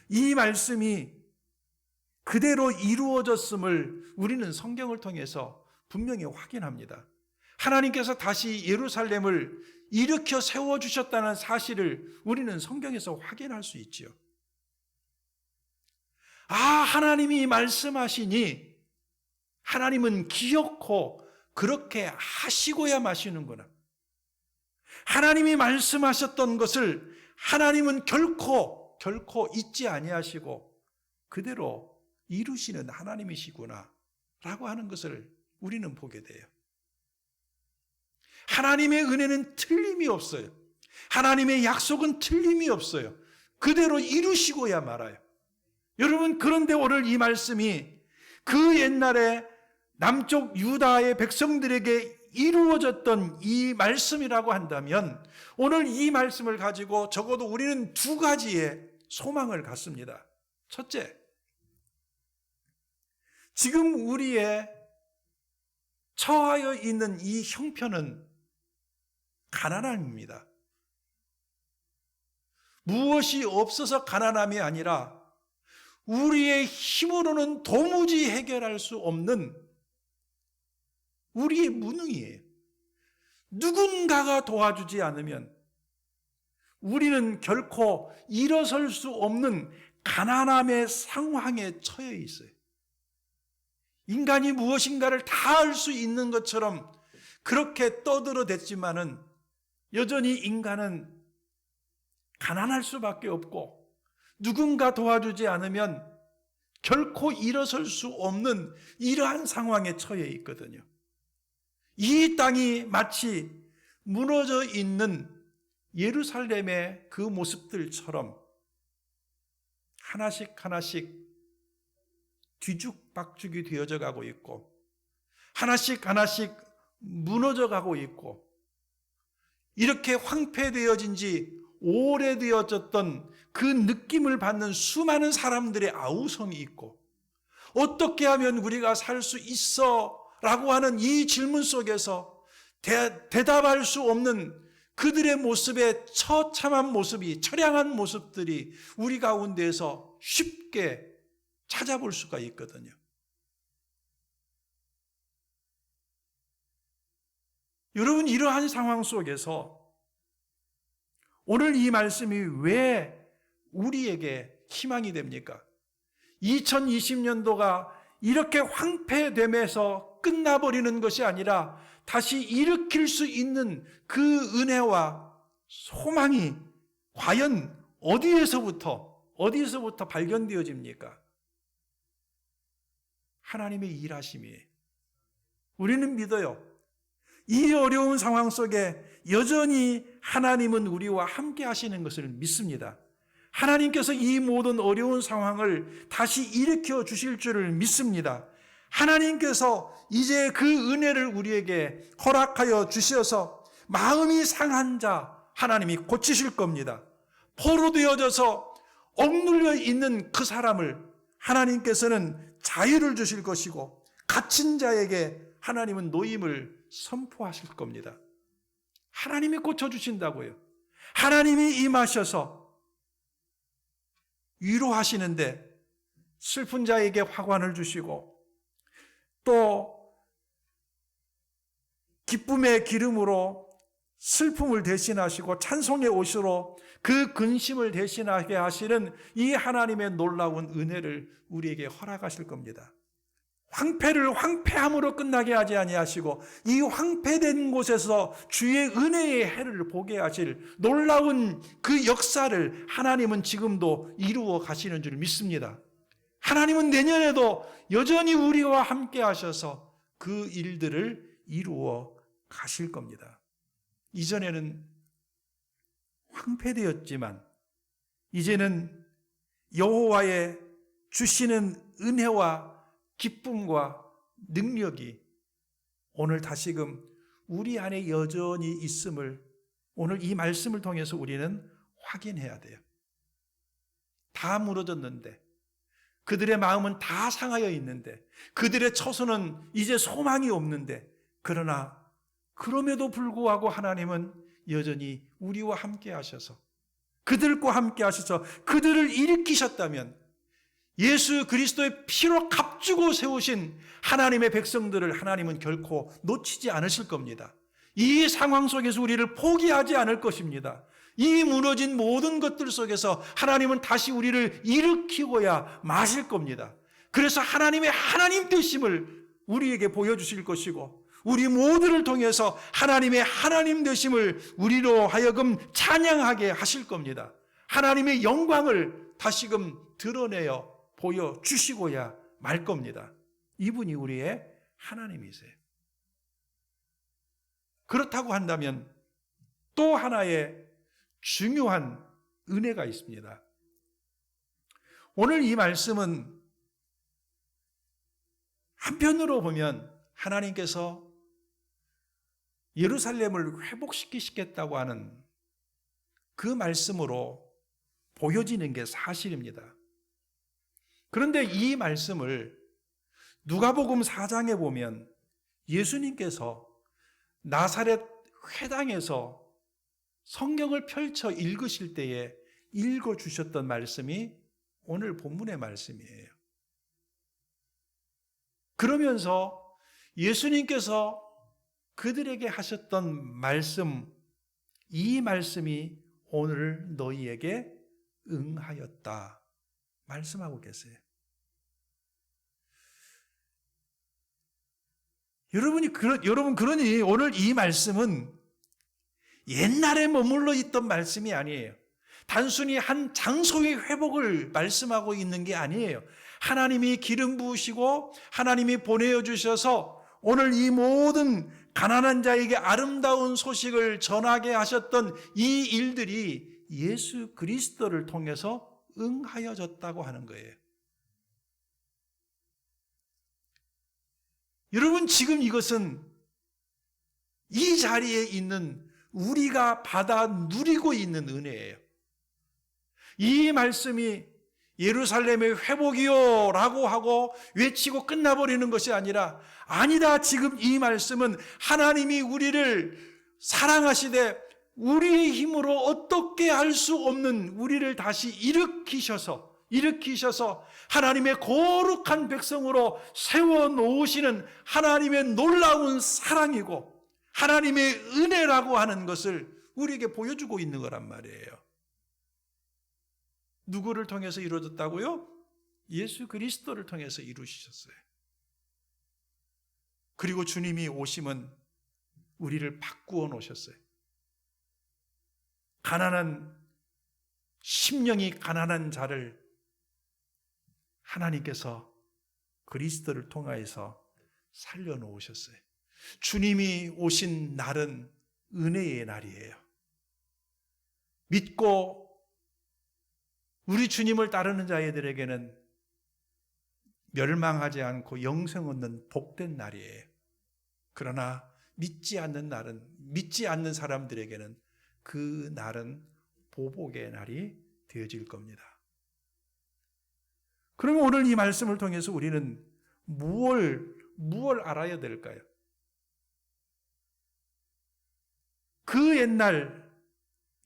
이 말씀이 그대로 이루어졌음을 우리는 성경을 통해서 분명히 확인합니다. 하나님께서 다시 예루살렘을 일으켜 세워주셨다는 사실을 우리는 성경에서 확인할 수 있지요. 아, 하나님이 말씀하시니 하나님은 기어코 그렇게 하시고야 마시는구나. 하나님이 말씀하셨던 것을 하나님은 결코 잊지 아니하시고 그대로 이루시는 하나님이시구나 라고 하는 것을 우리는 보게 돼요. 하나님의 은혜는 틀림이 없어요. 하나님의 약속은 틀림이 없어요. 그대로 이루시고야 말아요. 여러분, 그런데 오늘 이 말씀이 그 옛날에 남쪽 유다의 백성들에게 이루어졌던 이 말씀이라고 한다면 오늘 이 말씀을 가지고 적어도 우리는 두 가지의 소망을 갖습니다. 첫째, 지금 우리의 처하여 있는 이 형편은 가난함입니다. 무엇이 없어서 가난함이 아니라 우리의 힘으로는 도무지 해결할 수 없는 우리의 무능이에요. 누군가가 도와주지 않으면 우리는 결코 일어설 수 없는 가난함의 상황에 처해 있어요. 인간이 무엇인가를 다 할 수 있는 것처럼 그렇게 떠들어댔지만은 여전히 인간은 가난할 수밖에 없고 누군가 도와주지 않으면 결코 일어설 수 없는 이러한 상황에 처해 있거든요. 이 땅이 마치 무너져 있는 예루살렘의 그 모습들처럼 하나씩 하나씩 뒤죽박죽이 되어져 가고 있고 하나씩 하나씩 무너져 가고 있고 이렇게 황폐되어진 지 오래되어졌던 그 느낌을 받는 수많은 사람들의 아우성이 있고 어떻게 하면 우리가 살 수 있어? 라고 하는 이 질문 속에서 대답할 수 없는 그들의 모습의 처참한 모습이, 처량한 모습들이 우리 가운데에서 쉽게 찾아볼 수가 있거든요. 여러분, 이러한 상황 속에서 오늘 이 말씀이 왜 우리에게 희망이 됩니까? 2020년도가 이렇게 황폐됨에서 끝나버리는 것이 아니라 다시 일으킬 수 있는 그 은혜와 소망이 과연 어디에서부터 발견되어집니까? 하나님의 일하심이에요. 우리는 믿어요. 이 어려운 상황 속에 여전히 하나님은 우리와 함께 하시는 것을 믿습니다. 하나님께서 이 모든 어려운 상황을 다시 일으켜 주실 줄을 믿습니다. 하나님께서 이제 그 은혜를 우리에게 허락하여 주셔서 마음이 상한 자 하나님이 고치실 겁니다. 포로되어져서 억눌려 있는 그 사람을 하나님께서는 자유를 주실 것이고 갇힌 자에게 하나님은 노임을 선포하실 겁니다. 하나님이 고쳐주신다고요. 하나님이 임하셔서 위로하시는데 슬픈 자에게 화관을 주시고 또 기쁨의 기름으로 슬픔을 대신하시고 찬송의 옷으로 그 근심을 대신하게 하시는 이 하나님의 놀라운 은혜를 우리에게 허락하실 겁니다. 황폐를 황폐함으로 끝나게 하지 아니하시고 이 황폐된 곳에서 주의 은혜의 해를 보게 하실 놀라운 그 역사를 하나님은 지금도 이루어 가시는 줄 믿습니다. 하나님은 내년에도 여전히 우리와 함께 하셔서 그 일들을 이루어 가실 겁니다. 이전에는 황폐되었지만 이제는 여호와의 주시는 은혜와 기쁨과 능력이 오늘 다시금 우리 안에 여전히 있음을 오늘 이 말씀을 통해서 우리는 확인해야 돼요. 다 무너졌는데 그들의 마음은 다 상하여 있는데 그들의 처소는 이제 소망이 없는데 그러나 그럼에도 불구하고 하나님은 여전히 우리와 함께 하셔서 그들과 함께 하셔서 그들을 일으키셨다면 예수 그리스도의 피로 값주고 세우신 하나님의 백성들을 하나님은 결코 놓치지 않으실 겁니다. 이 상황 속에서 우리를 포기하지 않을 것입니다. 이 무너진 모든 것들 속에서 하나님은 다시 우리를 일으키고야 마실 겁니다. 그래서 하나님의 하나님 되심을 우리에게 보여주실 것이고 우리 모두를 통해서 하나님의 하나님 되심을 우리로 하여금 찬양하게 하실 겁니다. 하나님의 영광을 다시금 드러내어 보여주시고야 말 겁니다. 이분이 우리의 하나님이세요. 그렇다고 한다면 또 하나의 중요한 은혜가 있습니다. 오늘 이 말씀은 한편으로 보면 하나님께서 예루살렘을 회복시키시겠다고 하는 그 말씀으로 보여지는 게 사실입니다. 그런데 이 말씀을 누가복음 4장에 보면 예수님께서 나사렛 회당에서 성경을 펼쳐 읽으실 때에 읽어주셨던 말씀이 오늘 본문의 말씀이에요. 그러면서 예수님께서 그들에게 하셨던 말씀, 이 말씀이 오늘 너희에게 응하였다 말씀하고 계세요. 여러분 그러니 오늘 이 말씀은 옛날에 머물러 있던 말씀이 아니에요. 단순히 한 장소의 회복을 말씀하고 있는 게 아니에요. 하나님이 기름 부으시고 하나님이 보내어 주셔서 오늘 이 모든 가난한 자에게 아름다운 소식을 전하게 하셨던 이 일들이 예수 그리스도를 통해서 응하여졌다고 하는 거예요. 여러분 지금 이것은 이 자리에 있는 우리가 받아 누리고 있는 은혜예요. 이 말씀이 예루살렘의 회복이요 라고 하고 외치고 끝나버리는 것이 아니라 아니다. 지금 이 말씀은 하나님이 우리를 사랑하시되 우리의 힘으로 어떻게 할 수 없는 우리를 다시 일으키셔서 하나님의 거룩한 백성으로 세워놓으시는 하나님의 놀라운 사랑이고 하나님의 은혜라고 하는 것을 우리에게 보여주고 있는 거란 말이에요. 누구를 통해서 이루어졌다고요? 예수 그리스도를 통해서 이루시셨어요. 그리고 주님이 오심은 우리를 바꾸어 놓으셨어요. 심령이 가난한 자를 하나님께서 그리스도를 통하여서 살려놓으셨어요. 주님이 오신 날은 은혜의 날이에요. 믿고 우리 주님을 따르는 자들에게는 멸망하지 않고 영생 얻는 복된 날이에요. 그러나 믿지 않는 사람들에게는 그 날은 보복의 날이 되어질 겁니다. 그러면 오늘 이 말씀을 통해서 우리는 무엇을 알아야 될까요? 그 옛날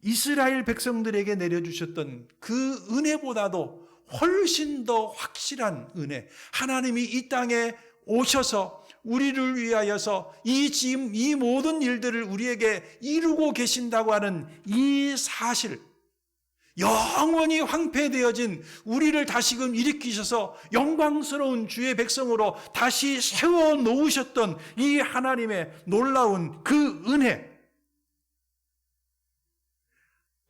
이스라엘 백성들에게 내려주셨던 그 은혜보다도 훨씬 더 확실한 은혜, 하나님이 이 땅에 오셔서 우리를 위하여서 이 모든 일들을 우리에게 이루고 계신다고 하는 이 사실, 영원히 황폐되어진 우리를 다시금 일으키셔서 영광스러운 주의 백성으로 다시 세워 놓으셨던 이 하나님의 놀라운 그 은혜,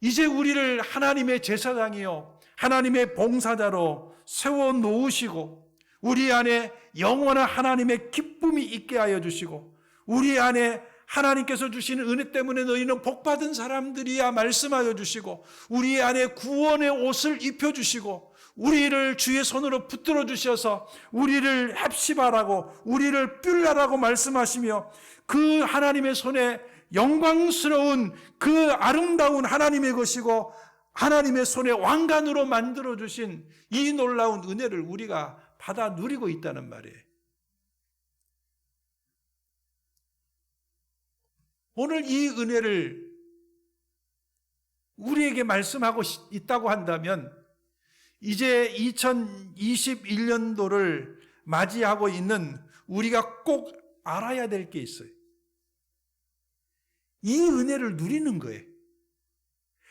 이제 우리를 하나님의 제사장이요 하나님의 봉사자로 세워 놓으시고 우리 안에 영원한 하나님의 기쁨이 있게 하여 주시고 우리 안에 하나님께서 주시는 은혜 때문에 너희는 복받은 사람들이야 말씀하여 주시고 우리 안에 구원의 옷을 입혀주시고 우리를 주의 손으로 붙들어 주셔서 우리를 헵시바라고 우리를 뷸라라고 말씀하시며 그 하나님의 손에 영광스러운 그 아름다운 하나님의 것이고 하나님의 손에 왕관으로 만들어 주신 이 놀라운 은혜를 우리가 받아 누리고 있다는 말이에요. 오늘 이 은혜를 우리에게 말씀하고 있다고 한다면 이제 2021년도를 맞이하고 있는 우리가 꼭 알아야 될 게 있어요. 이 은혜를 누리는 거예요.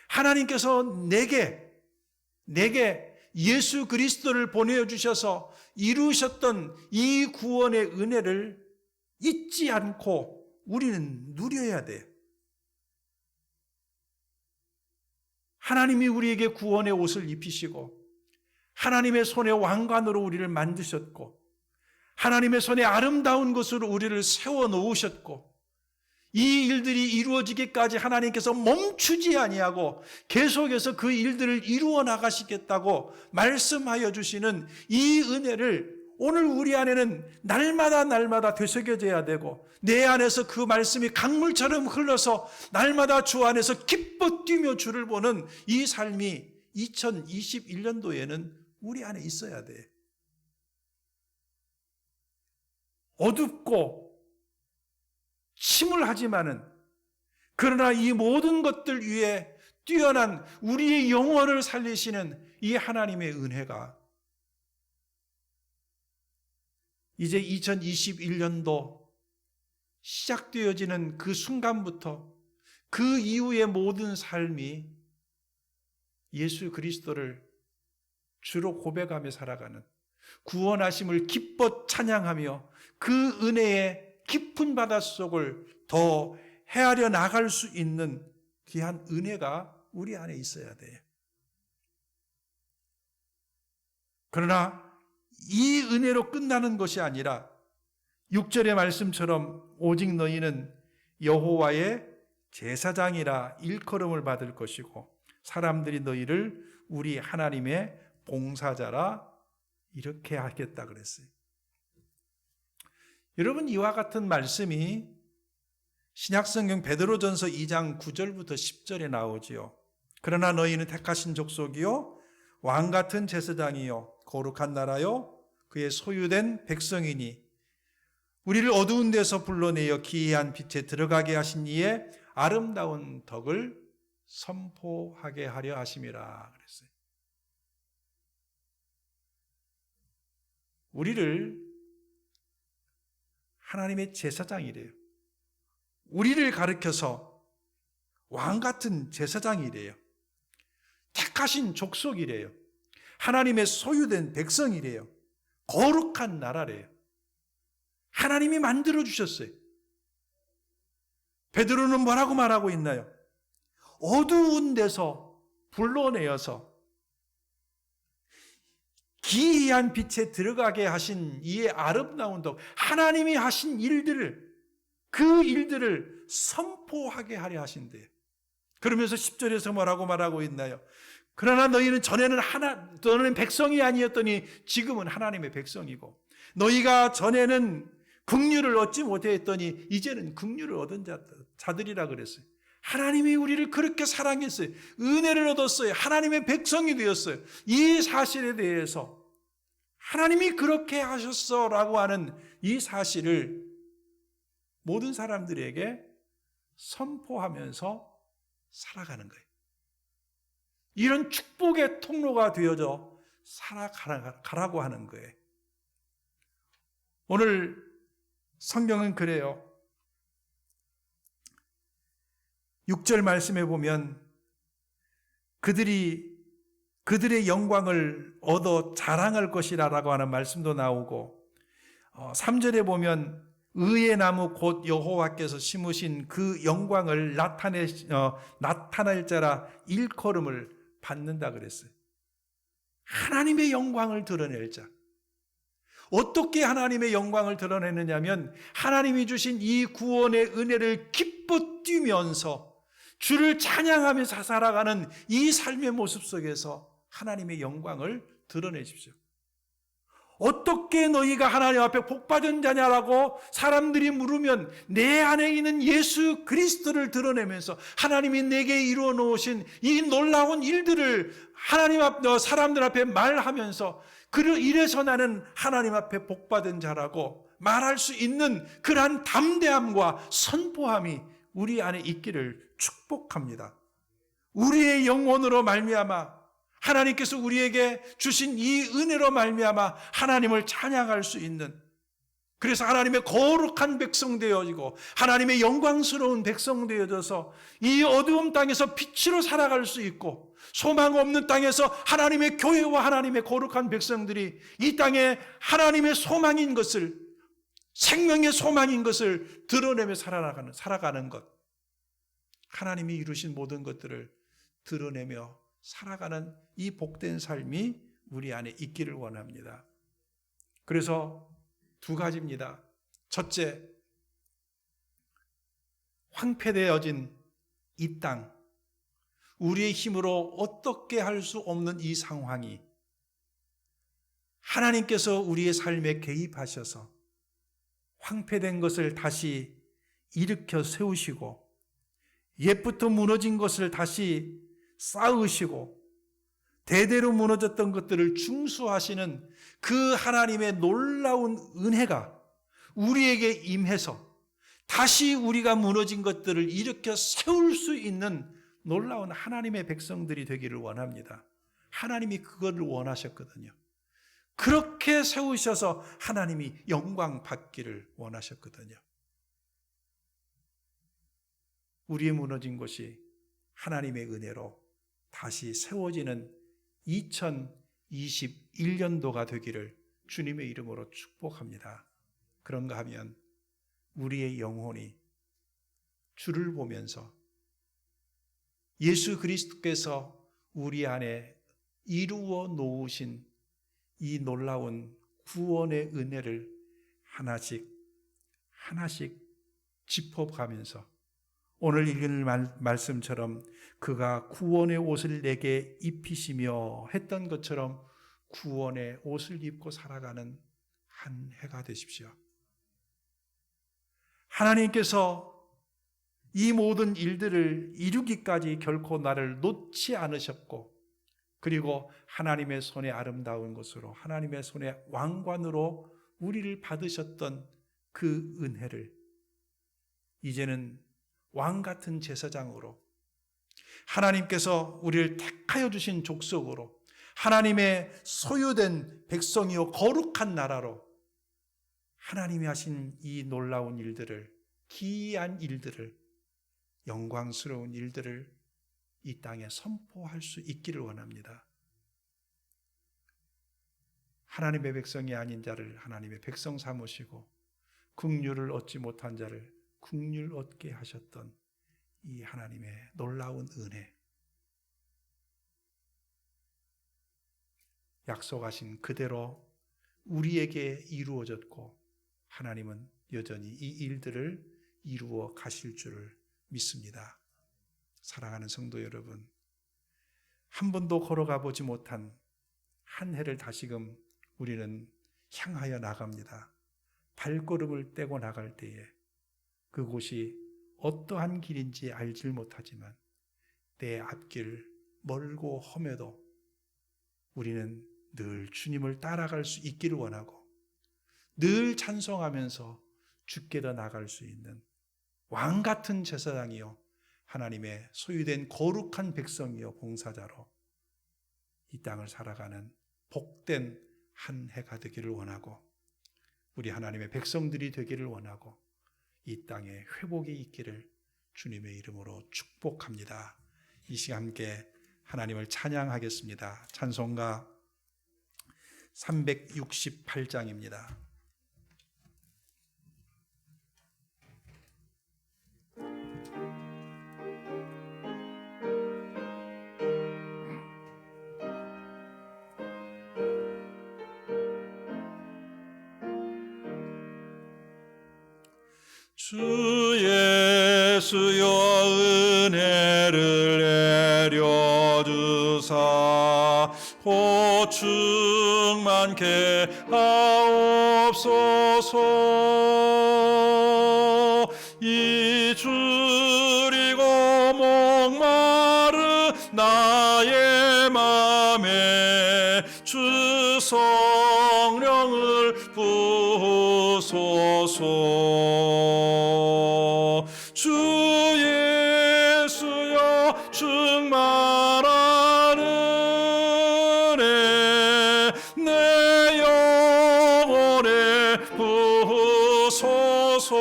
하나님께서 내게 예수 그리스도를 보내주셔서 이루셨던 이 구원의 은혜를 잊지 않고 우리는 누려야 돼요. 하나님이 우리에게 구원의 옷을 입히시고 하나님의 손에 왕관으로 우리를 만드셨고 하나님의 손에 아름다운 것으로 우리를 세워 놓으셨고 이 일들이 이루어지기까지 하나님께서 멈추지 아니하고 계속해서 그 일들을 이루어 나가시겠다고 말씀하여 주시는 이 은혜를 오늘 우리 안에는 날마다 되새겨져야 되고 내 안에서 그 말씀이 강물처럼 흘러서 날마다 주 안에서 기뻐 뛰며 주를 보는 이 삶이 2021년도에는 우리 안에 있어야 돼. 어둡고 침울하지만은 그러나 이 모든 것들 위에 뛰어난 우리의 영혼을 살리시는 이 하나님의 은혜가 이제 2021년도 시작되어지는 그 순간부터 그 이후의 모든 삶이 예수 그리스도를 주로 고백하며 살아가는 구원하심을 기뻐 찬양하며 그 은혜의 깊은 바닷속을 더 헤아려 나갈 수 있는 귀한 은혜가 우리 안에 있어야 돼요. 그러나 이 은혜로 끝나는 것이 아니라 6절의 말씀처럼 오직 너희는 여호와의 제사장이라 일컬음을 받을 것이고 사람들이 너희를 우리 하나님의 봉사자라 이렇게 하겠다 그랬어요. 여러분 이와 같은 말씀이 신약성경 베드로전서 2장 9절부터 10절에 나오지요. 그러나 너희는 택하신 족속이요 왕같은 제사장이요 거룩한 나라요 그의 소유된 백성이니 우리를 어두운 데서 불러내어 기이한 빛에 들어가게 하신 이의 아름다운 덕을 선포하게 하려 하심이라 그랬어요. 우리를 하나님의 제사장이래요. 우리를 가르쳐서 왕같은 제사장이래요. 택하신 족속이래요. 하나님의 소유된 백성이래요. 거룩한 나라래요. 하나님이 만들어주셨어요. 베드로는 뭐라고 말하고 있나요? 어두운 데서 불러내어서 기이한 빛에 들어가게 하신 이의 아름다운 덕, 하나님이 하신 일들을, 그 일들을 선포하게 하려 하신대요. 그러면서 10절에서 뭐라고 말하고 있나요? 그러나 너희는 전에는 백성이 아니었더니 지금은 하나님의 백성이고 너희가 전에는 긍휼을 얻지 못했더니 이제는 긍휼을 얻은 자들이라 그랬어요. 하나님이 우리를 그렇게 사랑했어요. 은혜를 얻었어요. 하나님의 백성이 되었어요. 이 사실에 대해서 하나님이 그렇게 하셨어라고 하는 이 사실을 모든 사람들에게 선포하면서 살아가는 거예요. 이런 축복의 통로가 되어져 살아가라고 하는 거예요. 오늘 성경은 그래요. 6절 말씀에 보면 그들의 영광을 얻어 자랑할 것이라고 하는 말씀도 나오고, 3절에 보면 의의 나무 곧 여호와께서 심으신 그 영광을 나타낼 자라 일컬음을 받는다 그랬어요. 하나님의 영광을 드러낼 자. 어떻게 하나님의 영광을 드러내느냐면 하나님이 주신 이 구원의 은혜를 기뻐 뛰면서 주를 찬양하면서 살아가는 이 삶의 모습 속에서 하나님의 영광을 드러내십시오. 어떻게 너희가 하나님 앞에 복받은 자냐라고 사람들이 물으면 내 안에 있는 예수 그리스도를 드러내면서 하나님이 내게 이루어 놓으신 이 놀라운 일들을 하나님 앞 사람들 앞에 말하면서 이래서 나는 하나님 앞에 복받은 자라고 말할 수 있는 그러한 담대함과 선포함이 우리 안에 있기를 축복합니다. 우리의 영혼으로 말미암아 하나님께서 우리에게 주신 이 은혜로 말미암아 하나님을 찬양할 수 있는, 그래서 하나님의 거룩한 백성 되어지고 하나님의 영광스러운 백성 되어져서 이 어두운 땅에서 빛으로 살아갈 수 있고, 소망 없는 땅에서 하나님의 교회와 하나님의 거룩한 백성들이 이 땅에 하나님의 소망인 것을, 생명의 소망인 것을 드러내며 살아가는 것, 하나님이 이루신 모든 것들을 드러내며 살아가는 이 복된 삶이 우리 안에 있기를 원합니다. 그래서 두 가지입니다. 첫째, 황폐되어진 이 땅, 우리의 힘으로 어떻게 할 수 없는 이 상황이 하나님께서 우리의 삶에 개입하셔서 황폐된 것을 다시 일으켜 세우시고 옛부터 무너진 것을 다시 쌓으시고 대대로 무너졌던 것들을 중수하시는 그 하나님의 놀라운 은혜가 우리에게 임해서 다시 우리가 무너진 것들을 일으켜 세울 수 있는 놀라운 하나님의 백성들이 되기를 원합니다. 하나님이 그거를 원하셨거든요. 그렇게 세우셔서 하나님이 영광 받기를 원하셨거든요. 우리의 무너진 것이 하나님의 은혜로 다시 세워지는 2021년도가 되기를 주님의 이름으로 축복합니다. 그런가 하면 우리의 영혼이 주를 보면서 예수 그리스도께서 우리 안에 이루어 놓으신 이 놀라운 구원의 은혜를 하나씩 짚어가면서 오늘 읽은 말씀처럼 그가 구원의 옷을 내게 입히시며 했던 것처럼 구원의 옷을 입고 살아가는 한 해가 되십시오. 하나님께서 이 모든 일들을 이루기까지 결코 나를 놓지 않으셨고, 그리고 하나님의 손에 아름다운 것으로 하나님의 손에 왕관으로 우리를 받으셨던 그 은혜를 이제는 왕 같은 제사장으로, 하나님께서 우리를 택하여 주신 족속으로, 하나님의 소유된 백성이요 거룩한 나라로 하나님이 하신 이 놀라운 일들을, 기이한 일들을, 영광스러운 일들을 이 땅에 선포할 수 있기를 원합니다. 하나님의 백성이 아닌 자를 하나님의 백성 삼으시고 긍휼을 얻지 못한 자를 긍휼 얻게 하셨던 이 하나님의 놀라운 은혜, 약속하신 그대로 우리에게 이루어졌고 하나님은 여전히 이 일들을 이루어 가실 줄을 믿습니다. 사랑하는 성도 여러분, 한 번도 걸어가 보지 못한 한 해를 다시금 우리는 향하여 나갑니다. 발걸음을 떼고 나갈 때에 그곳이 어떠한 길인지 알질 못하지만 내 앞길 멀고 험해도 우리는 늘 주님을 따라갈 수 있기를 원하고 늘 찬송하면서 주께 더 나갈 수 있는 왕 같은 제사장이요 하나님의 소유된 거룩한 백성이요 봉사자로 이 땅을 살아가는 복된 한 해가 되기를 원하고 우리 하나님의 백성들이 되기를 원하고 이 땅에 회복이 있기를 주님의 이름으로 축복합니다. 이 시간 함께 하나님을 찬양하겠습니다. 찬송가 368장입니다. 주 예수여 은혜를 내려주사 고충만케 하옵소서. 이 줄이고 목마른 나의 맘에 주 성령을 부소서. 주 예수여 충만한 은혜 내 영혼에 부소서.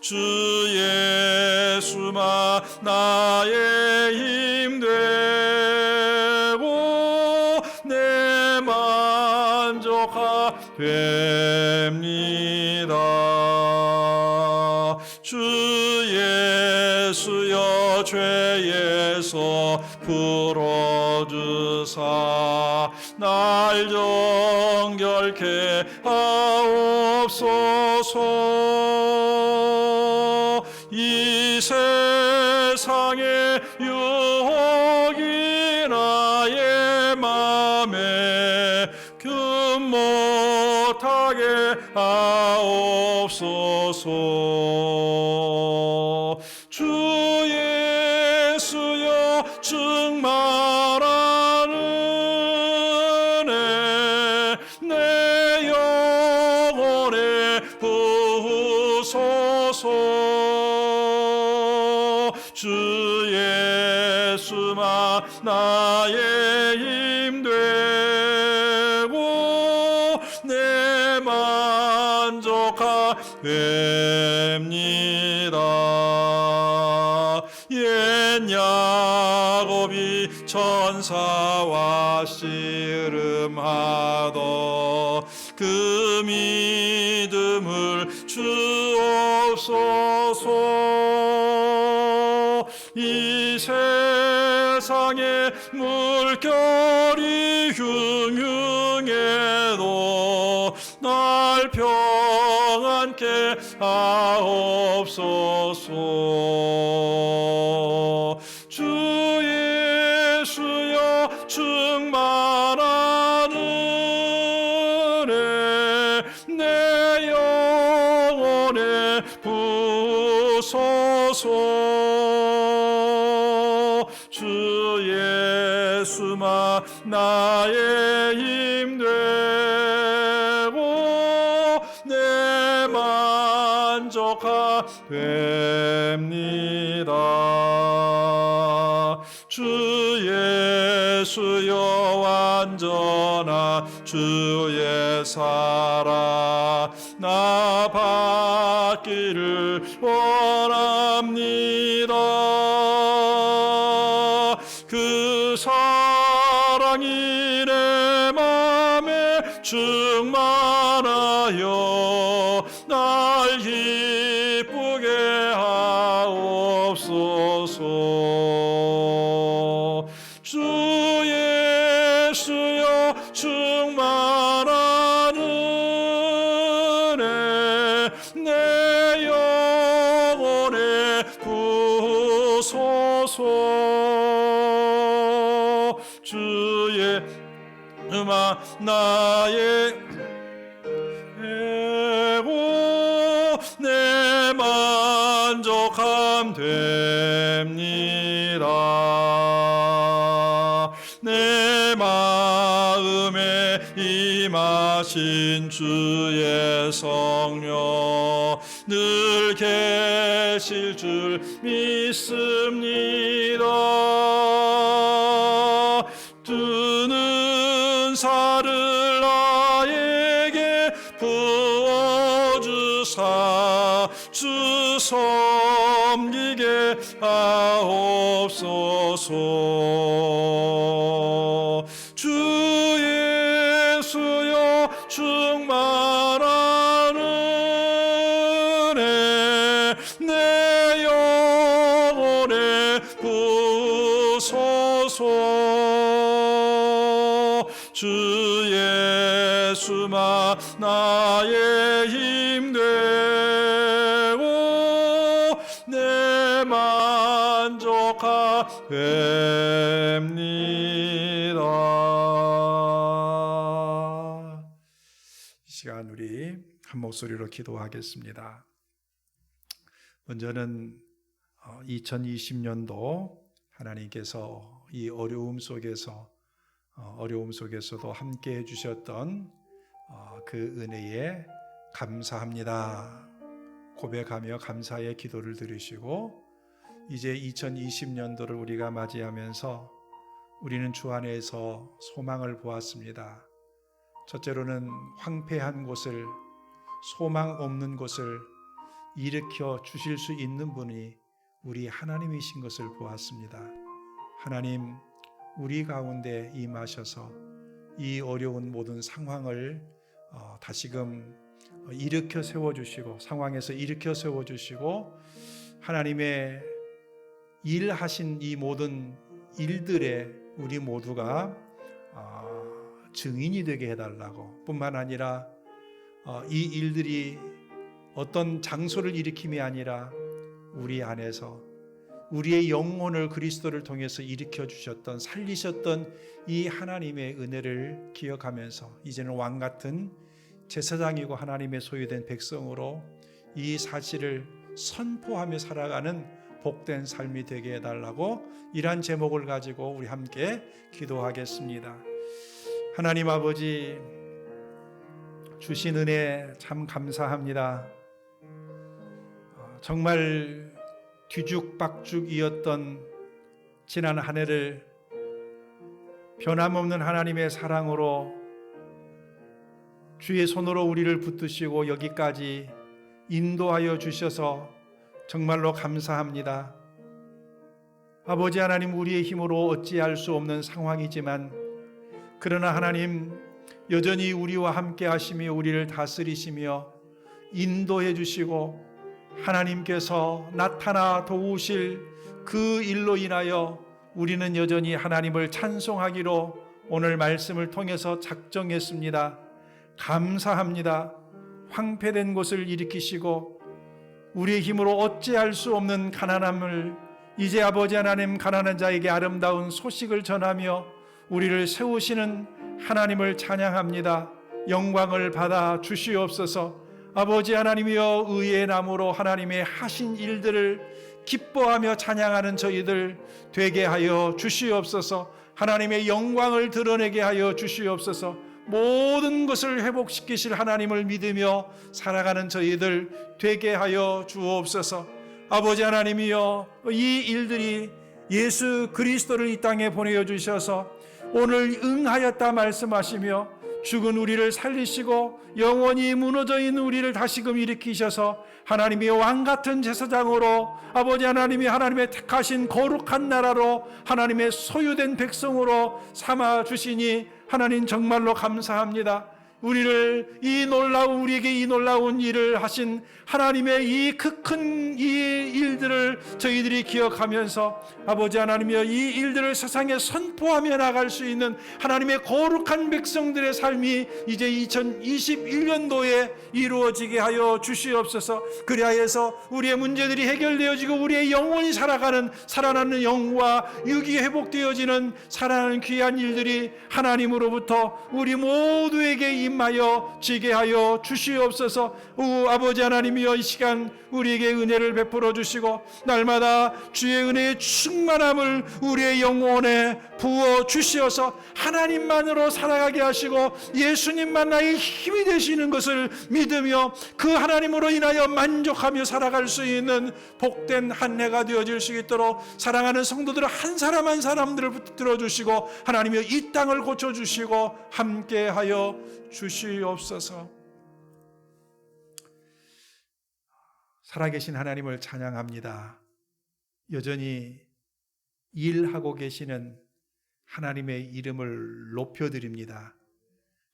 주 예수만 나의 힘 되고 내 만족하 됩니다. 주 예수여 죄에서 풀어주사 날 정결케 하옵소서. 이 세상의 유혹이 나의 맘에 금 못하게 하옵소서. 주 예수여 충만한 은혜 내 영혼에 부소서. 주 예수만 나의 힘 되고 내 만족하 됩니다. 옛 야곱이 천사와 씨름하던 그 믿음을 주옵소서. 이 세상에 물결이 흉흉해도 날 평안케 하옵소서. 주 예수여 충만한 은혜 내 영혼에 부소서. 주 예수만 나의 힘 되고 내 만족하 됩니다. 주 예수여 완전한 주의 사랑 나 받기를 원합니다. 그 사랑이 내 맘에 충만하여 날 기쁘게 하옵소서. 주 예수여 충만한 은혜 내 영혼에 부소서. 주의 음악 나의 애고 내 만족함 됩니다. 내 마음에 임하신 주의 성령 늘 계실 줄 믿습니다. 뜨는 살을 나에게 부어주사 주 섬기게 하옵소서. 주 예수여 충만한 은혜 내 영혼에 부소서. 주 예수만 나의 힘 되고 내 만족하옵니다. 이 시간 우리 한 목소리로 기도하겠습니다. 먼저는 2020년도 하나님께서 이 어려움 속에서도 함께 해주셨던 그 은혜에 감사합니다 고백하며 감사의 기도를 드리시고, 이제 2020년도를 우리가 맞이하면서 우리는 주 안에서 소망을 보았습니다. 첫째로는 황폐한 곳을, 소망 없는 곳을 일으켜 주실 수 있는 분이 우리 하나님이신 것을 보았습니다. 하나님, 우리 가운데 임하셔서 이 어려운 모든 상황을 다시금 일으켜 세워주시고, 상황에서 일으켜 세워주시고, 하나님의 일하신 이 모든 일들에 우리 모두가 증인이 되게 해달라고, 뿐만 아니라 이 일들이 어떤 장소를 일으킴이 아니라 우리 안에서 우리의 영혼을 그리스도를 통해서 일으켜 주셨던, 살리셨던 이 하나님의 은혜를 기억하면서 이제는 왕같은 제사장이고 하나님의 소유된 백성으로 이 사실을 선포하며 살아가는 복된 삶이 되게 해달라고, 이러한 제목을 가지고 우리 함께 기도하겠습니다. 하나님 아버지, 주신 은혜 참 감사합니다. 정말 뒤죽박죽이었던 지난 한 해를 변함없는 하나님의 사랑으로 주의 손으로 우리를 붙드시고 여기까지 인도하여 주셔서 정말로 감사합니다. 아버지 하나님, 우리의 힘으로 어찌할 수 없는 상황이지만, 그러나 하나님 여전히 우리와 함께 하시며 우리를 다스리시며 인도해 주시고, 하나님께서 나타나 도우실 그 일로 인하여 우리는 여전히 하나님을 찬송하기로 오늘 말씀을 통해서 작정했습니다. 감사합니다. 황폐된 곳을 일으키시고 우리의 힘으로 어찌할 수 없는 가난함을 이제 아버지 하나님, 가난한 자에게 아름다운 소식을 전하며 우리를 세우시는 하나님을 찬양합니다. 영광을 받아 주시옵소서. 아버지 하나님이여, 의의 나무로 하나님의 하신 일들을 기뻐하며 찬양하는 저희들 되게 하여 주시옵소서. 하나님의 영광을 드러내게 하여 주시옵소서. 모든 것을 회복시키실 하나님을 믿으며 살아가는 저희들 되게 하여 주옵소서. 아버지 하나님이여, 이 일들이 예수 그리스도를 이 땅에 보내어 주셔서 오늘 응하였다 말씀하시며 죽은 우리를 살리시고 영원히 무너져 있는 우리를 다시금 일으키셔서 하나님의 왕같은 제사장으로, 아버지 하나님이 하나님의 택하신 거룩한 나라로 하나님의 소유된 백성으로 삼아 주시니 하나님 정말로 감사합니다. 우리에게 이 놀라운 일을 하신 하나님의 이 큰 이 일들을 저희들이 기억하면서 아버지 하나님이여, 이 일들을 세상에 선포하며 나갈 수 있는 하나님의 거룩한 백성들의 삶이 이제 2021년도에 이루어지게 하여 주시옵소서. 그리하여서 우리의 문제들이 해결되어지고 우리의 영혼이 살아나는 영과 육이 회복되어지는 살아나는 귀한 일들이 하나님으로부터 우리 모두에게 임하여 지게 하여 주시옵소서. 아버지 하나님이여, 이 시간 우리에게 은혜를 베풀어 주시고 날마다 주의 은혜의 충만함을 우리의 영혼에 부어 주시어서 하나님만으로 살아가게 하시고 예수님만 나의 힘이 되시는 것을 믿으며 그 하나님으로 인하여 만족하며 살아갈 수 있는 복된 한 해가 되어질 수 있도록 사랑하는 성도들 한 사람 한 사람들을 붙들어 주시고 하나님이여 이 땅을 고쳐주시고 함께하여 주시옵소서. 살아계신 하나님을 찬양합니다. 여전히 일하고 계시는 하나님의 이름을 높여드립니다.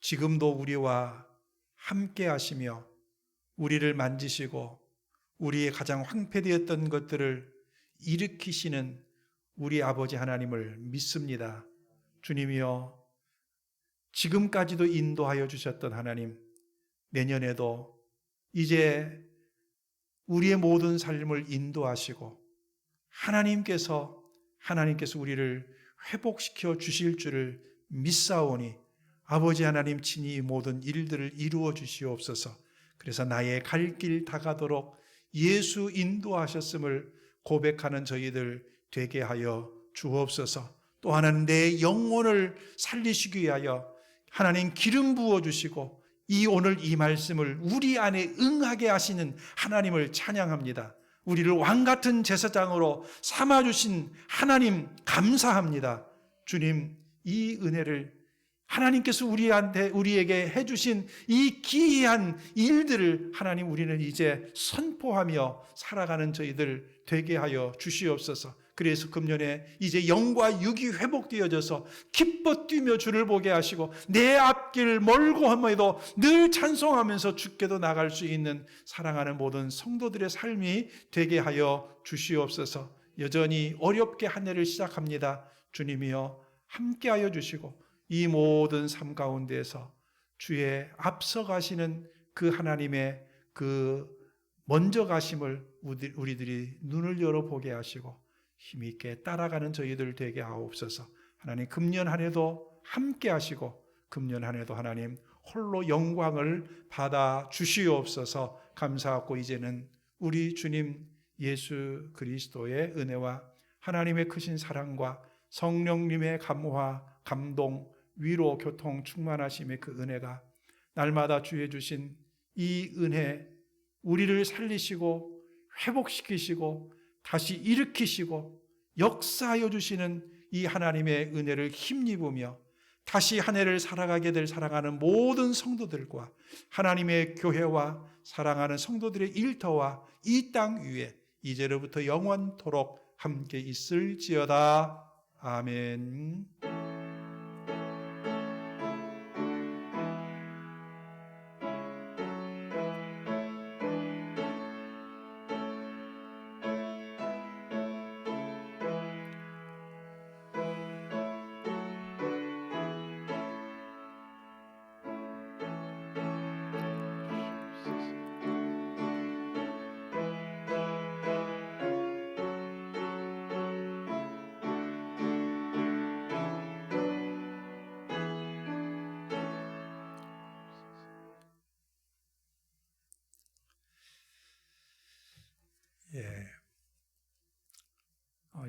지금도 우리와 함께 하시며 우리를 만지시고 우리의 가장 황폐되었던 것들을 일으키시는 우리 아버지 하나님을 믿습니다. 주님이여, 지금까지도 인도하여 주셨던 하나님, 내년에도 이제 우리의 모든 삶을 인도하시고 하나님께서 우리를 회복시켜 주실 줄을 믿사오니 아버지 하나님 친히 모든 일들을 이루어 주시옵소서. 그래서 나의 갈 길 다가도록 예수 인도하셨음을 고백하는 저희들 되게 하여 주옵소서. 또 하나는 내 영혼을 살리시기 위하여 하나님 기름 부어 주시고 이 오늘 이 말씀을 우리 안에 응하게 하시는 하나님을 찬양합니다. 우리를 왕같은 제사장으로 삼아주신 하나님 감사합니다. 주님, 이 은혜를 하나님께서 우리에게 해주신 이 기이한 일들을 하나님 우리는 이제 선포하며 살아가는 저희들 되게 하여 주시옵소서. 그래서 금년에 이제 영과 육이 회복되어져서 기뻐 뛰며 주를 보게 하시고 내 앞길 멀고 험해도 늘 찬송하면서 주께도 나갈 수 있는 사랑하는 모든 성도들의 삶이 되게 하여 주시옵소서. 여전히 어렵게 한 해를 시작합니다. 주님이여 함께하여 주시고 이 모든 삶 가운데에서 주의 앞서가시는 그 하나님의 그 먼저 가심을 우리들이 눈을 열어보게 하시고 힘있게 따라가는 저희들 되게 하옵소서. 하나님 금년 한 해도 함께 하시고 금년 한 해도 하나님 홀로 영광을 받아 주시옵소서. 감사하고 이제는 우리 주님 예수 그리스도의 은혜와 하나님의 크신 사랑과 성령님의 감화, 감동, 위로, 교통, 충만하심의 그 은혜가 날마다 주해 주신 이 은혜, 우리를 살리시고 회복시키시고 다시 일으키시고 역사하여 주시는 이 하나님의 은혜를 힘입으며 다시 한 해를 살아가게 될 사랑하는 모든 성도들과 하나님의 교회와 사랑하는 성도들의 일터와 이 땅 위에 이제로부터 영원토록 함께 있을지어다. 아멘.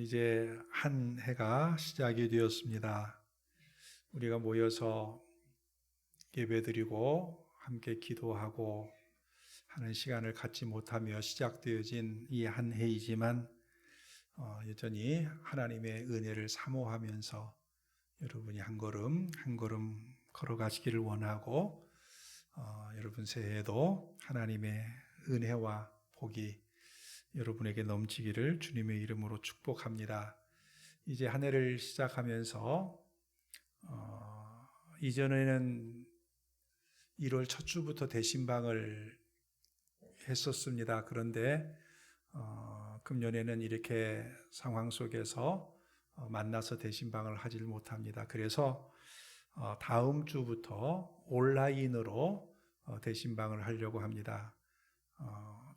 이제 한 해가 시작이 되었습니다. 우리가 모여서 예배드리고 함께 기도하고 하는 시간을 갖지 못하며 시작되어진 이 한 해이지만 여전히 하나님의 은혜를 사모하면서 여러분이 한 걸음 한 걸음 걸어가시기를 원하고 여러분 새해에도 하나님의 은혜와 복이 여러분에게 넘치기를 주님의 이름으로 축복합니다. 이제 한 해를 시작하면서 이전에는 1월 첫 주부터 대신방을 했었습니다. 그런데 금년에는 이렇게 상황 속에서 만나서 대신방을 하질 못합니다. 그래서 다음 주부터 온라인으로 대신방을 하려고 합니다.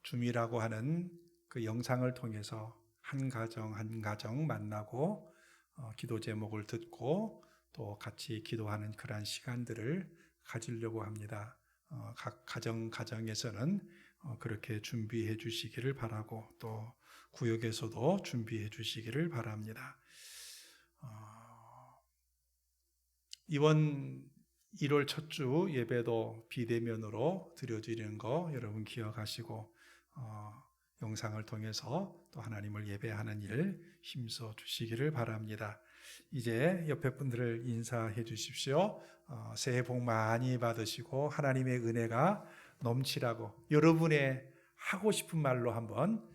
줌이라고 하는 그 영상을 통해서 한 가정 한 가정 만나고 기도 제목을 듣고 또 같이 기도하는 그러한 시간들을 가지려고 합니다. 각 가정에서는 그렇게 준비해 주시기를 바라고 또 구역에서도 준비해 주시기를 바랍니다. 이번 1월 첫 주 예배도 비대면으로 드려지는 거 여러분 기억하시고 영상을 통해서 또 하나님을 예배하는 일 힘써 주시기를 바랍니다. 이제 옆에 분들을 인사해 주십시오. 새해 복 많이 받으시고 하나님의 은혜가 넘치라고 여러분의 하고 싶은 말로 한번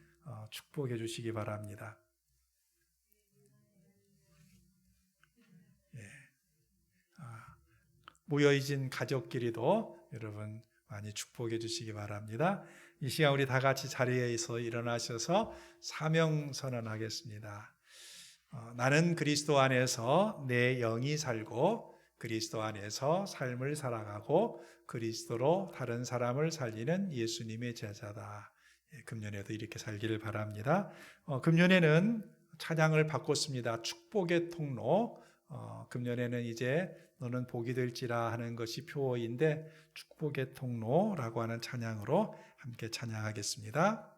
축복해 주시기 바랍니다. 모여있는 가족끼리도 여러분 많이 축복해 주시기 바랍니다. 이 시간 우리 다 같이 자리에서 일어나셔서 사명 선언하겠습니다. 나는 그리스도 안에서 내 영이 살고 그리스도 안에서 삶을 살아가고 그리스도로 다른 사람을 살리는 예수님의 제자다. 금년에도 이렇게 살기를 바랍니다. 금년에는 찬양을 바꿨습니다. 축복의 통로. 금년에는 이제 너는 복이 될지라 하는 것이 표어인데 축복의 통로라고 하는 찬양으로 함께 찬양하겠습니다.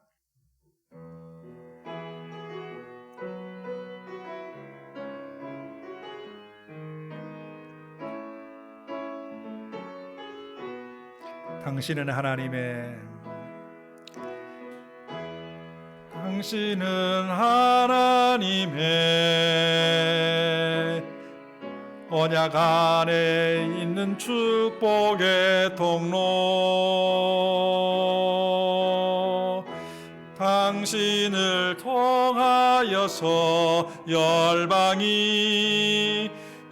당신은 하나님의 언약 안에 있는 축복의 통로 당신을 통하여서 열방이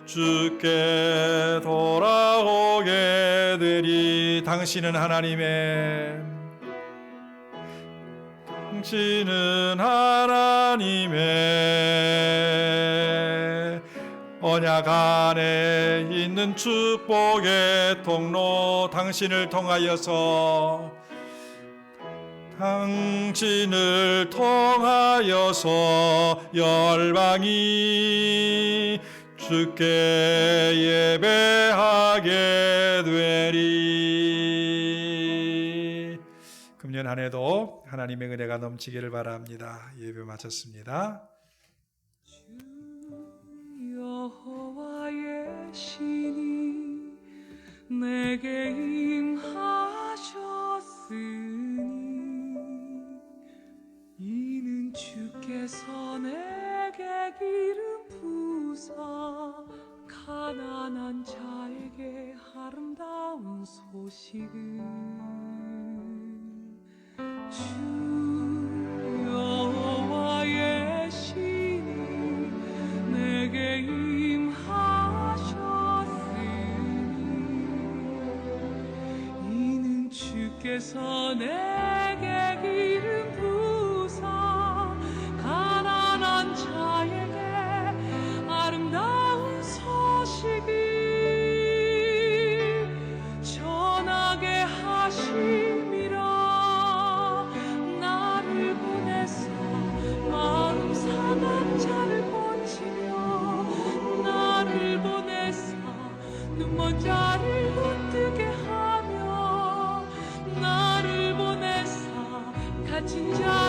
주께 돌아오게 되리. 당신은 하나님의 언약 안에 있는 축복의 통로 당신을 통하여서 열방이 주께 예배하게 되리. 금년 한 해도 하나님의 은혜가 넘치기를 바랍니다. 예배 마쳤습니다. 여호와의 신이 내게 임하셨으니 이는 주께서 내게 기름 부사 가난한 자에게 아름다운 소식을 주 여호와의 신이 내게 임하셨으니 이는 주께서 내게 기름 부사 가난한 자에게 아름다운 소식을 전하게 하심이라. 나를 보내사 마음 상한 자를 고치며 나를 보내사 눈먼 자를 눈뜨게 하며 나를 보내사 갇힌 자